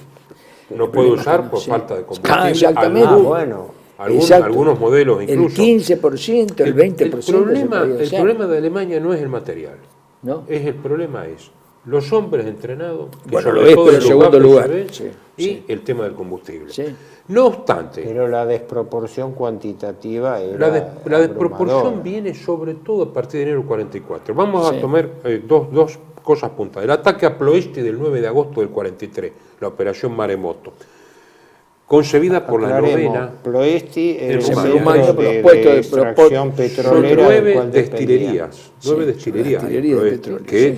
No puede usar por falta de combustible. Exactamente. Algunos modelos incluso. El 15%, el 20%. El problema de Alemania no es el material. ¿No? El problema es los hombres entrenados, que bueno, sobre lo es, todo pero en segundo lugar. y el tema del combustible. Sí. No obstante, pero la desproporción cuantitativa era la desproporción abrumadora. viene sobre todo a partir de enero 44. Vamos a tomar dos cosas puntuales. El ataque a Ploesti del 9 de agosto del 43, la operación Maremoto, concebida por la novena. Ploesti, el rumano, de extracción petrolera. Son 9 destilerías, 9 destilerías que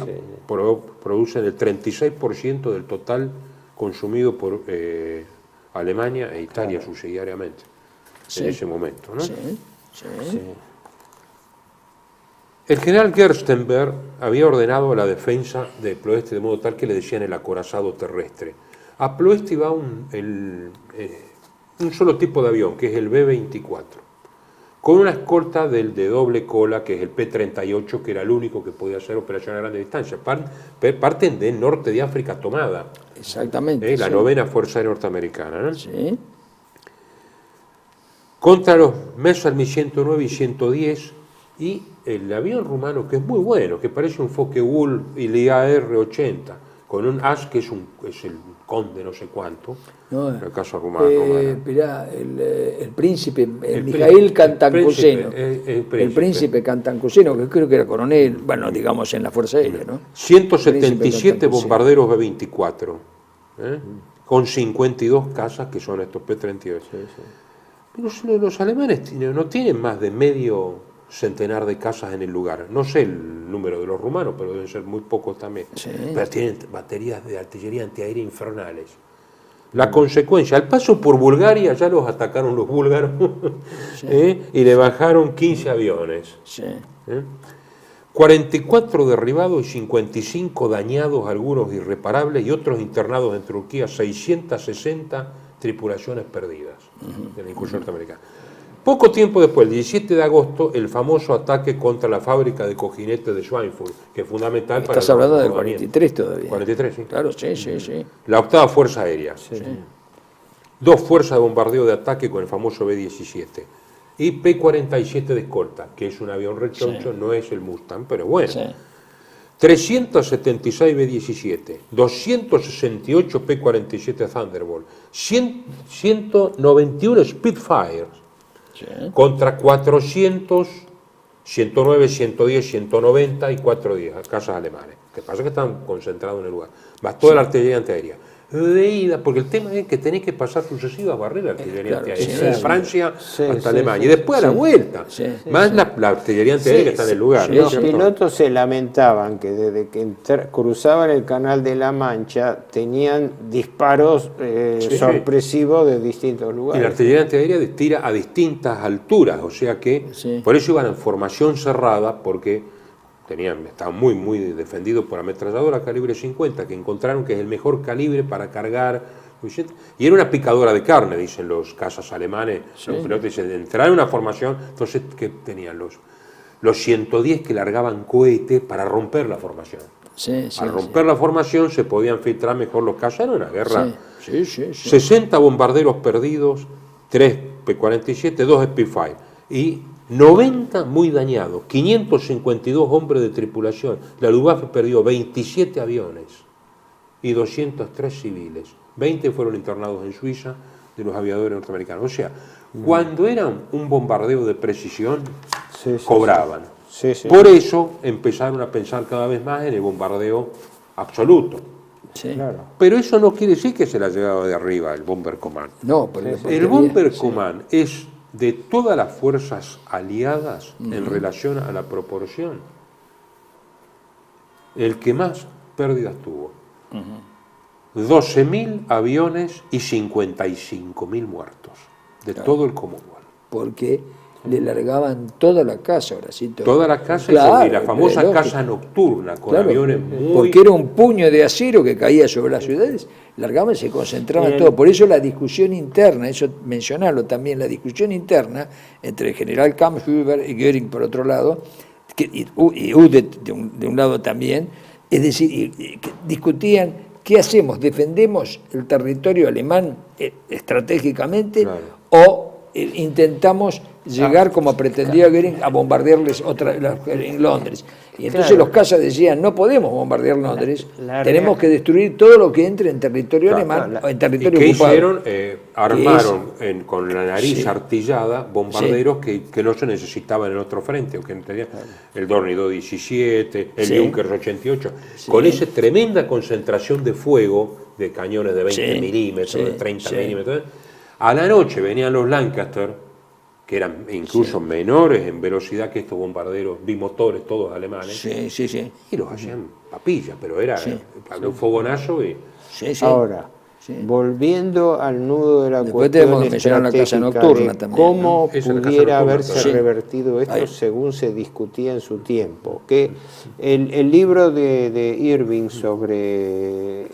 producen el 36% del total consumido por Alemania e Italia subsidiariamente en ese momento, ¿no? El general Gerstenberg había ordenado la defensa de Ploesti de modo tal que le decían el acorazado terrestre. A Ploesti va un solo tipo de avión, que es el B-24, con una escolta del de doble cola, que es el P-38, que era el único que podía hacer operación a grande distancia. Parten del norte de África tomada. Exactamente. La novena Fuerza Aérea Norteamericana, ¿no? Sí. Contra los Messerschmitt 109 y 110, y el avión rumano, que es muy bueno, que parece un Focke-Wulf ILA-R-80, con un as que es el conde no sé cuánto, en el caso rumano. Mirá, el príncipe, Mijail Kantancuseno, el príncipe Kantancuseno, que creo que era coronel, bueno, digamos en la Fuerza Aérea, ¿no? 177 bombarderos B-24, con 52 casas, que son estos P-38. Pero los alemanes no tienen más de medio centenar de casas en el lugar. No sé el número de los rumanos, pero deben ser muy pocos también. Sí. Pero tienen baterías de artillería antiaérea infernales. La consecuencia, al paso por Bulgaria ya los atacaron los búlgaros y le bajaron 15 aviones. 44 derribados y 55 dañados, algunos irreparables, y otros internados en Turquía, 660 tripulaciones perdidas de la incursión norteamericana. Poco tiempo después, el 17 de agosto, el famoso ataque contra la fábrica de cojinetes de Schweinfurt, que es fundamental para... Estás hablando del 43 todavía. 43, sí. Claro, sí. La octava Fuerza Aérea. Sí. 2 fuerzas de bombardeo de ataque con el famoso B-17. Y P-47 de escolta, que es un avión rechoncho, no es el Mustang, pero bueno. 376 B-17, 268 P-47 Thunderbolt, 191 Spitfires, contra 400, 109, 110, 190 y 410 casas alemanes. Que pasa que están concentrados en el lugar. Más toda la artillería antiaérea. de ida, porque el tema es que tenés que pasar sucesivas barreras artillería antiaérea, de Francia hasta Alemania, y después a la vuelta, más la artillería antiaérea que está en el lugar. Los pilotos se lamentaban que desde que cruzaban el Canal de la Mancha tenían disparos sorpresivos de distintos lugares. Y la artillería antiaérea tira a distintas alturas, o sea que por eso iban en formación cerrada, porque estaban muy defendidos por ametralladora calibre 50, que encontraron que es el mejor calibre para cargar. Y era una picadora de carne, dicen los cazas alemanes. Los pilotos dicen, entrar en una formación, entonces, ¿qué tenían los 110 que largaban cohetes para romper la formación? Al romper la formación se podían filtrar mejor los cazas. Era una guerra. 60 bombarderos perdidos, 3 P-47, 2 Spitfire. Y 90 muy dañados, 552 hombres de tripulación. La Luftwaffe perdió 27 aviones y 203 civiles. 20 fueron internados en Suiza de los aviadores norteamericanos. O sea, cuando era un bombardeo de precisión, cobraban. Por eso empezaron a pensar cada vez más en el bombardeo absoluto. Claro. Pero eso no quiere decir que se le ha llegado de arriba el Bomber Command. No, el Bomber Command es de todas las fuerzas aliadas en relación a la proporción, el que más pérdidas tuvo. 12.000 aviones y 55.000 muertos de todo el Commonwealth. Porque le largaban toda la casa, Horacito. Toda la casa, y la famosa casa nocturna, con aviones muy... Porque era un puño de acero que caía sobre las ciudades, largaban y se concentraban todo. Por eso la discusión interna, eso mencionarlo también, la discusión interna entre el general Kampfhuber y Göring por otro lado, y Udet de un lado también, es decir, que discutían qué hacemos, defendemos el territorio alemán estratégicamente o intentamos llegar, como pretendía Göring, a bombardearles en Londres. Y entonces los cazas decían, no podemos bombardear Londres, tenemos que destruir todo lo que entre en territorio alemán o en territorio ocupado. ¿Y qué hicieron? Armaron con la nariz artillada bombarderos que no se necesitaban en otro frente, que tenían el Dornier 217, el Junkers 88, con esa tremenda concentración de fuego de cañones de 20 milímetros, de 30 milímetros. A la noche venían los Lancaster, que eran incluso menores en velocidad que estos bombarderos bimotores, todos alemanes, y los hacían papilla, pero era un fogonazo. Ahora, volviendo al nudo de la después cuestión tenemos que mencionar la casa nocturna también, cómo pudiera haberse revertido esto según se discutía en su tiempo. Que el libro de Irving sobre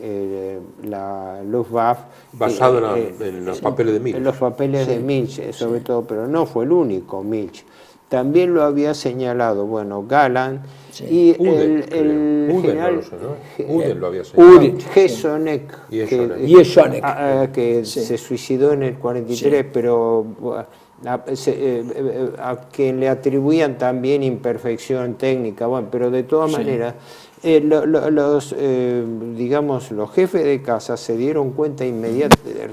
la Luftwaffe, basado en los papeles de Milch. En los papeles de Milch, sobre todo, pero no fue el único Milch. También lo había señalado, Galland, y el general Uden lo había señalado. Gesonek, que se suicidó en el 43, pero a quien le atribuían también imperfección técnica, pero de todas maneras, los jefes de casa se dieron cuenta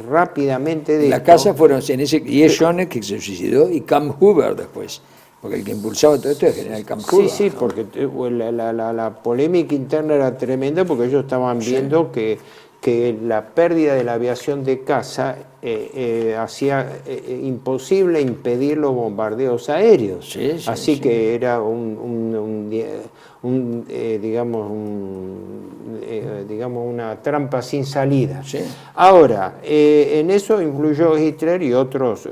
rápidamente de la esto. casa fueron Gesonek, que se suicidó, y Kampfhuber después. Porque el que impulsaba todo esto es el general Kampfhuber. Sí, porque la polémica interna era tremenda, porque ellos estaban viendo que la pérdida de la aviación de caza hacía imposible impedir los bombardeos aéreos. Así que era una trampa sin salida. Ahora, en eso influyó Hitler y otros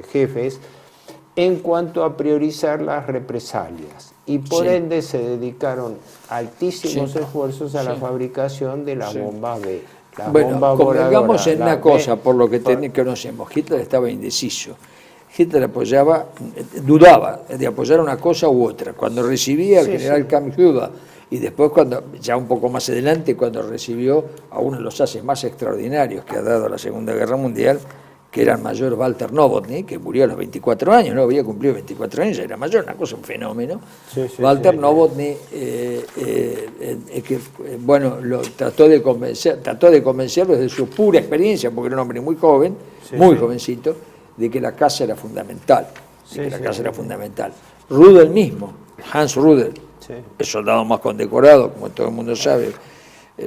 jefes en cuanto a priorizar las represalias, y por ende se dedicaron altísimos esfuerzos a la fabricación de las bombas B. Convengamos en una cosa, por lo que conocemos, Hitler estaba indeciso. Hitler dudaba de apoyar una cosa u otra. Cuando recibía al general Kampfhuber, y después ya un poco más adelante, cuando recibió a uno de los haces más extraordinarios que ha dado la Segunda Guerra Mundial, que era el mayor Walter Novotny, que murió a los 24 años, no había cumplido 24 años, ya era mayor, una cosa, un fenómeno. Walter Novotny, lo trató de convencerlo desde su pura experiencia, porque era un hombre muy joven, jovencito, de que la casa era fundamental, Rudel mismo, Hans Rudel, el soldado más condecorado, como todo el mundo sabe,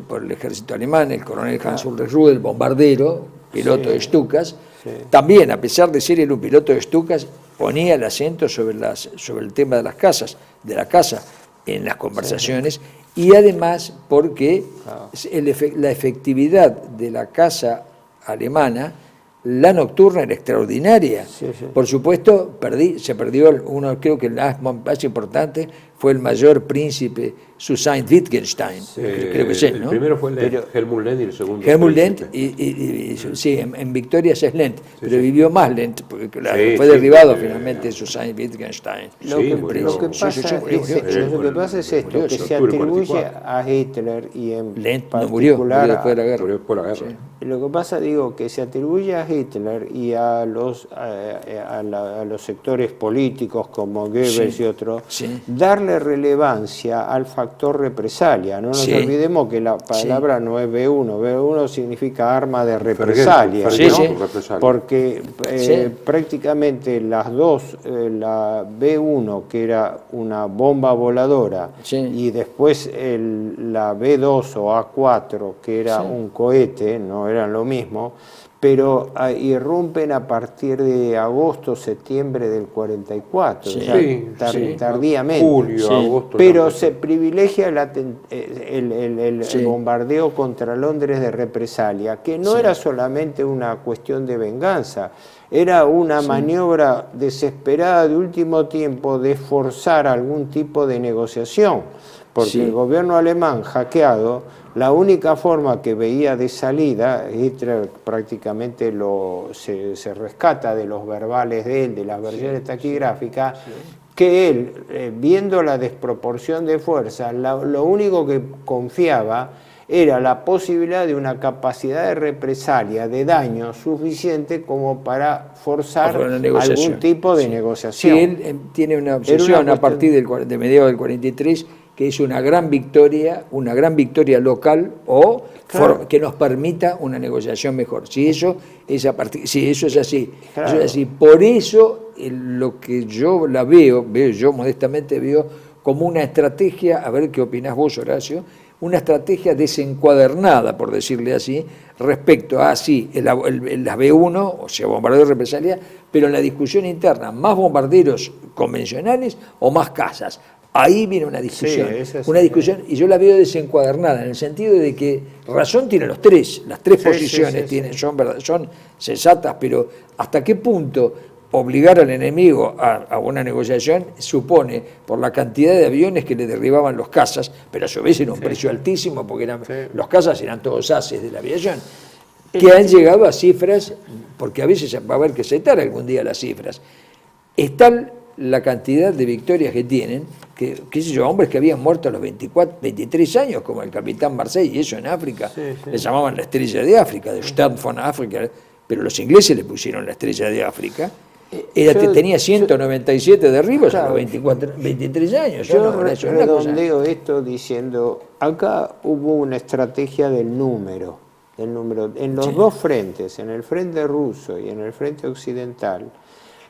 por el ejército alemán, el coronel Hans Ulrich Rudel, bombardero, piloto de Stukas. También, a pesar de ser él un piloto de Stukas, ponía el acento sobre el tema de la casa en las conversaciones, y además porque la efectividad de la caza alemana, la nocturna, era extraordinaria. Por supuesto, se perdió creo que el más importante fue el mayor príncipe Susanne Wittgenstein, creo que el primero fue Helmut Lent y el segundo Helmut Lent, sí, en Victoria es Lent, pero vivió más Lent, porque fue derribado finalmente Susanne Wittgenstein. Lo que pasa es esto, que se atribuye a Hitler y en Lent particular murió después de la guerra. Murió por la guerra. Sí. Lo que pasa, digo, que se atribuye a Hitler y a los sectores políticos como Goebbels y otros, darle relevancia al factor represalia. No nos olvidemos que la palabra no es B1, B1 significa arma de represalia, ¿no? Porque prácticamente las dos, la B1, que era una bomba voladora, y después la B2 o A4, que era un cohete, no eran lo mismo, pero irrumpen a partir de agosto, septiembre del 44, tardíamente. Julio, agosto. Pero se privilegia el bombardeo contra Londres de represalia, que no era solamente una cuestión de venganza, era una maniobra desesperada de último tiempo de forzar algún tipo de negociación, porque el gobierno alemán hackeado, la única forma que veía de salida, Hitler prácticamente se rescata de los verbales de él, de las versiones taquigráficas, que él, viendo la desproporción de fuerza, lo único que confiaba era la posibilidad de una capacidad de represalia, de daño suficiente como para forzar algún tipo de negociación. Sí, él tiene una obsesión a partir de mediados del 43, que es una gran victoria local o que nos permita una negociación mejor. Si eso es así, eso es así. Por eso lo que yo yo modestamente veo como una estrategia, a ver qué opinás vos, Horacio, una estrategia desencuadernada, por decirle así, respecto a la B1, o sea, bombardeo de represalia, pero en la discusión interna, ¿más bombarderos convencionales o más cazas? Ahí viene una discusión, y yo la veo desencuadernada, en el sentido de que razón tienen las tres posiciones son sensatas, pero ¿hasta qué punto obligar al enemigo a una negociación supone, por la cantidad de aviones que le derribaban los cazas, pero a su vez era un precio altísimo, porque los cazas eran todos ases de la aviación, que han llegado a cifras, porque a veces va a haber que citar algún día las cifras, es tal la cantidad de victorias que tienen, hombres que habían muerto a los 23 años, como el capitán Marseille, y eso en África, le llamaban la estrella de África, de Stern von Afrika, pero los ingleses le pusieron la estrella de África. Tenía 197 derribos a los 23 años. Yo redondeo esto diciendo, acá hubo una estrategia del número. En los dos frentes, en el frente ruso y en el frente occidental,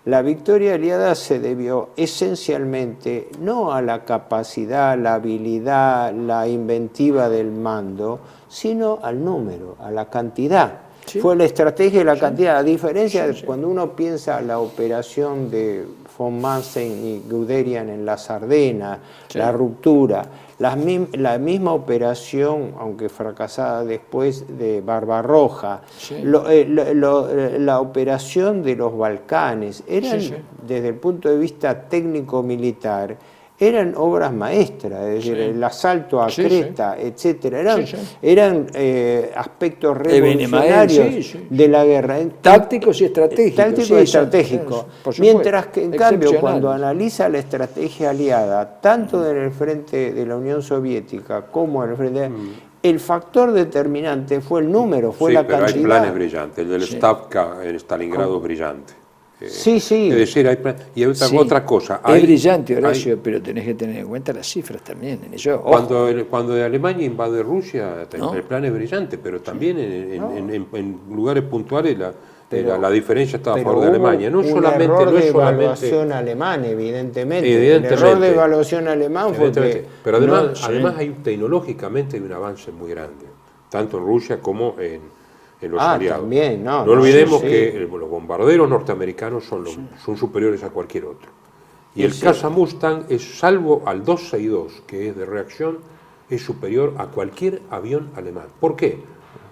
la victoria aliada se debió esencialmente no a la capacidad, la habilidad, la inventiva del mando, sino al número, a la cantidad. Fue la estrategia de la cantidad, a diferencia de cuando uno piensa la operación de von Manstein y Guderian en las Ardenas, la ruptura, la misma operación, aunque fracasada después, de Barbarroja, la operación de los Balcanes, eran desde el punto de vista técnico-militar, eran obras maestras, es decir, el asalto a Creta, etcétera, eran aspectos revolucionarios de la guerra. Tácticos y estratégicos. Mientras que, en cambio, cuando analiza la estrategia aliada, tanto en el frente de la Unión Soviética como en el frente... El factor determinante fue el número, fue la cantidad. Pero hay planes brillantes, el del Stavka en Stalingrado es brillante. Sí. Es decir, y hay otra cosa. Es brillante, Horacio, pero tenés que tener en cuenta las cifras también. Cuando Alemania invade Rusia, el plan es brillante, pero también en lugares puntuales la diferencia estaba a favor de hubo Alemania. No un solamente, error no de es solamente evaluación alemán, evidentemente. Evidentemente. El error de evaluación alemán fue que... Pero además, no, además hay tecnológicamente hay un avance muy grande, tanto en Rusia como en los aliados. También, no olvidemos sí. que los bombarderos norteamericanos son superiores a cualquier otro. Y el caza Mustang, salvo al 262, que es de reacción, es superior a cualquier avión alemán. ¿Por qué?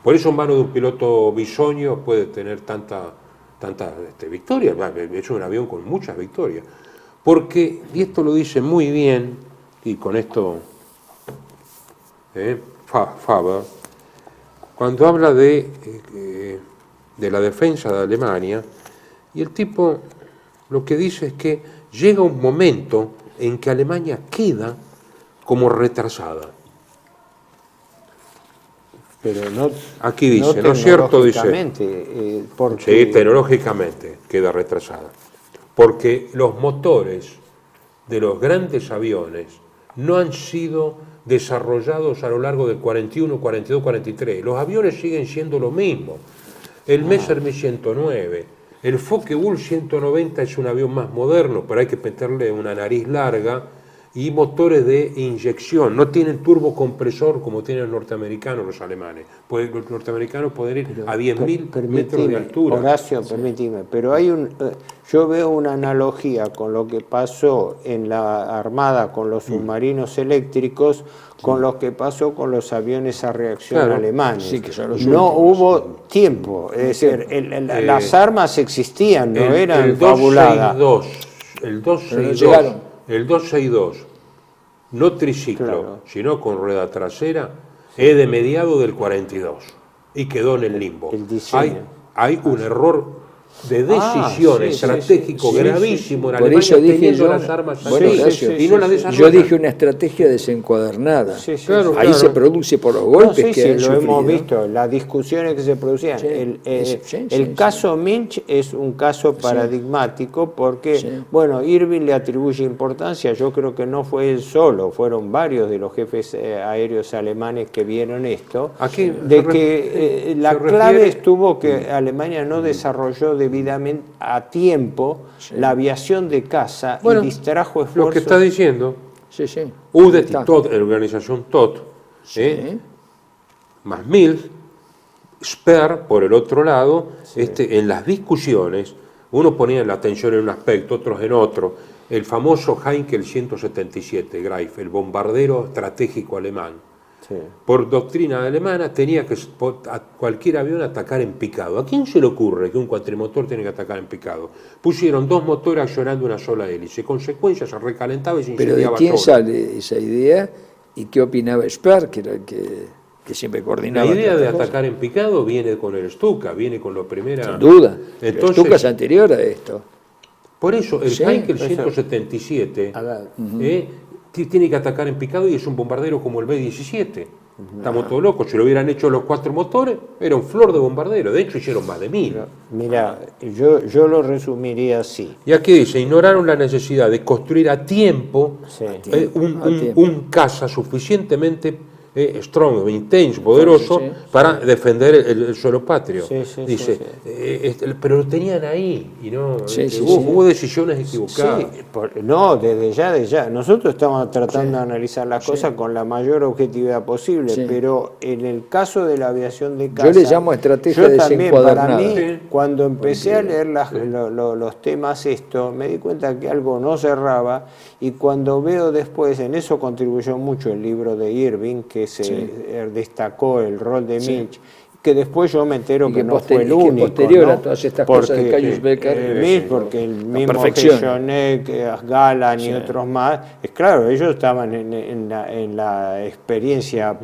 Por eso en manos de un piloto bisoño puede tener tanta victoria. Es un avión con muchas victorias. Porque, y esto lo dice muy bien, y con esto Faber, cuando habla de la defensa de Alemania, y el tipo lo que dice es que llega un momento en que Alemania queda como retrasada. Pero no, aquí dice, ¿no es cierto? Dice, porque... sí, tecnológicamente queda retrasada. Porque los motores de los grandes aviones no han sido desarrollados a lo largo del 41, 42, 43. Los aviones siguen siendo lo mismo. El Messerschmitt 109, el Focke-Wulf 190 es un avión más moderno, pero hay que meterle una nariz larga y motores de inyección. No tienen turbocompresor como tienen los norteamericanos, los alemanes. Pues los norteamericanos pueden ir a 10.000 metros de altura. Horacio, permíteme, pero hay yo veo una analogía con lo que pasó en la Armada con los submarinos eléctricos, con lo que pasó con los aviones a reacción alemanes. Sí, que son los no últimos. hubo tiempo, es decir, las armas existían, no eran fabuladas. El 262, no triciclo, sino con rueda trasera, es de mediado del 42 y quedó en el limbo. Hay un error de decisión estratégico gravísimo en Por Alemania, eso dije teniendo yo, las armas y no las desarrollan. yo dije una estrategia desencuadernada. Ahí se produce por los golpes que han lo sufrido. hemos visto, las discusiones que se producían. El caso Minch es un caso paradigmático porque, bueno, Irving le atribuye importancia, yo creo que no fue él solo, fueron varios de los jefes aéreos alemanes que vieron esto, la clave estuvo que Alemania no desarrolló debidamente a tiempo la aviación de caza y distrajo esfuerzos. Lo que está diciendo UDET y TOT, la organización TOT, más Mills, Speer, por el otro lado, en las discusiones, uno ponía la atención en un aspecto, otros en otro. El famoso Heinkel 177, Greif, el bombardero estratégico alemán, por doctrina alemana tenía que a cualquier avión atacar en picado. ¿A quién se le ocurre que un cuatrimotor tiene que atacar en picado? Pusieron dos motores accionando una sola hélice. Consecuencia, se recalentaba y se incendiaba. ¿Pero de quién todo. sale esa idea y qué opinaba Speer, que era el que siempre coordinaba? La idea de atacar en picado viene con el Stuka, viene con la primera... Sin duda. Entonces, Stuka es anterior a esto. Por eso el Heinkel 177 tiene que atacar en picado y es un bombardero como el B-17. Estamos todos locos. Si lo hubieran hecho los cuatro motores, era un flor de bombardero. De hecho, hicieron más de 1000. Mira, yo lo resumiría así. Y aquí dice, ignoraron la necesidad de construir a tiempo un caza suficientemente strong, intenso, poderoso, para defender el suelo patrio. Dice, pero lo tenían ahí y no hubo decisiones equivocadas. No, desde ya. Nosotros estamos tratando de analizar las cosas con la mayor objetividad posible, pero en el caso de la aviación de caza, yo le llamo estrategia desencuadernada. Para mí, cuando empecé a leer los temas me di cuenta que algo no cerraba, y cuando veo después, en eso contribuyó mucho el libro de Irving, que se destacó el rol de Milch, que después yo me entero que no fue el único, posterior a todas estas cosas de Caius Becker, porque el mismo Gejonek, Galan y otros más, claro, ellos estaban en la experiencia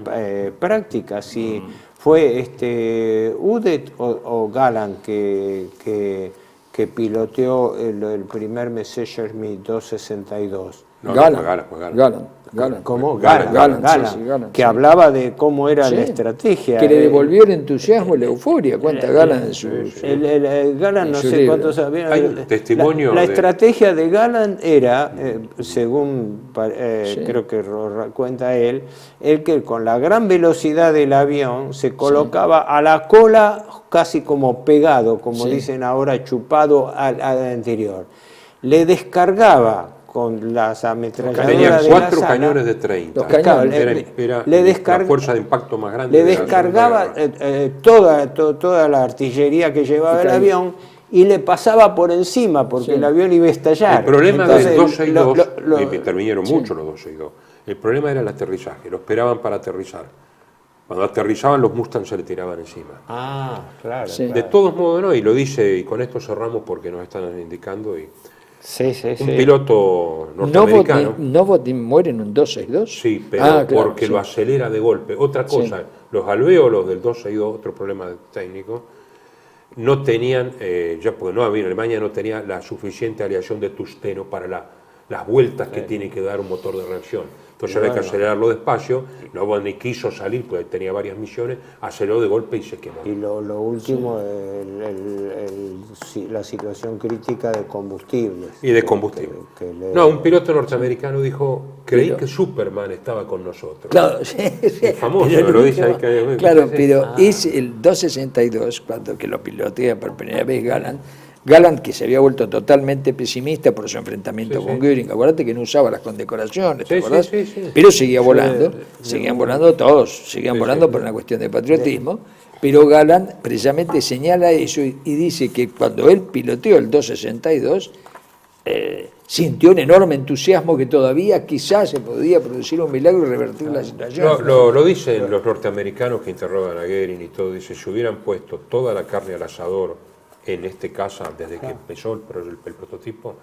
práctica. Si fue Udet o Galan que piloteó el primer Messerschmitt 262. Galan. Galland, que hablaba de cómo era la estrategia. Que le devolvió el entusiasmo y la euforia. ¿Cuánta Galland en su Galland, no sé cuántos sabían. Hay un testimonio. La estrategia de Galland era, según creo que cuenta él, el que con la gran velocidad del avión se colocaba a la cola casi como pegado, como dicen ahora, chupado al anterior. Le descargaba con las ametralladoras tenía de 4 la cañones de 30. Los cañones. Era la fuerza de impacto más grande. Le descargaba toda la artillería que llevaba el avión y le pasaba por encima porque el avión iba a estallar. El problema del 262, intervinieron mucho los 262, el problema era el aterrizaje, lo esperaban para aterrizar. Cuando aterrizaban los Mustang se le tiraban encima. Claro. De todos modos, ¿no? Y lo dice, y con esto cerramos porque nos están indicando. Un piloto norteamericano. ¿Novotny muere en un 262? Sí, pero porque lo acelera de golpe. Otra cosa, los alvéolos del 262, otro problema técnico, no tenían, ya porque no había, Alemania no tenía la suficiente aleación de tungsteno para las vueltas que tiene que dar un motor de reacción. Entonces había que acelerarlo despacio, Novotny quiso salir, porque tenía varias misiones, aceleró de golpe y se quemó. Y lo último, la situación crítica de combustible. Y de combustible. Un piloto norteamericano dijo, creí que Superman estaba con nosotros. Claro, es famoso, lo dice ahí que... Claro, pero es el 262, cuando que lo pilotea por primera vez Galland, que se había vuelto totalmente pesimista por su enfrentamiento con Göring. Acuérdate que no usaba las condecoraciones, ¿te acordás? Pero seguía volando, seguían volando todos, seguían volando por una cuestión de patriotismo. Pero Galland precisamente señala eso y dice que cuando él piloteó el 262, sintió un enorme entusiasmo que todavía quizás se podía producir un milagro y revertir la situación. Lo dicen los norteamericanos que interrogan a Göring y todo, dice, si hubieran puesto toda la carne al asador en este caso, desde que empezó el prototipo,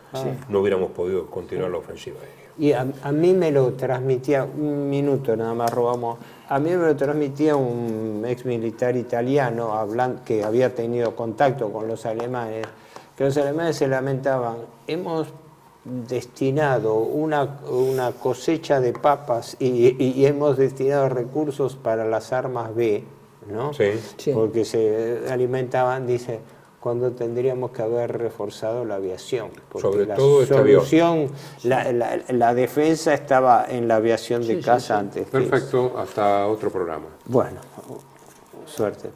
no hubiéramos podido continuar la ofensiva aérea. Y a mí me lo transmitía, un minuto nada más robamos, a mí me lo transmitía un ex militar italiano que había tenido contacto con los alemanes, que los alemanes se lamentaban, hemos destinado una cosecha de papas y hemos destinado recursos para las armas B, ¿no? Porque se alimentaban, dice, cuando tendríamos que haber reforzado la aviación. Porque sobre todo este avión. La defensa estaba en la aviación de caza antes. Perfecto, hasta otro programa. Bueno, suerte.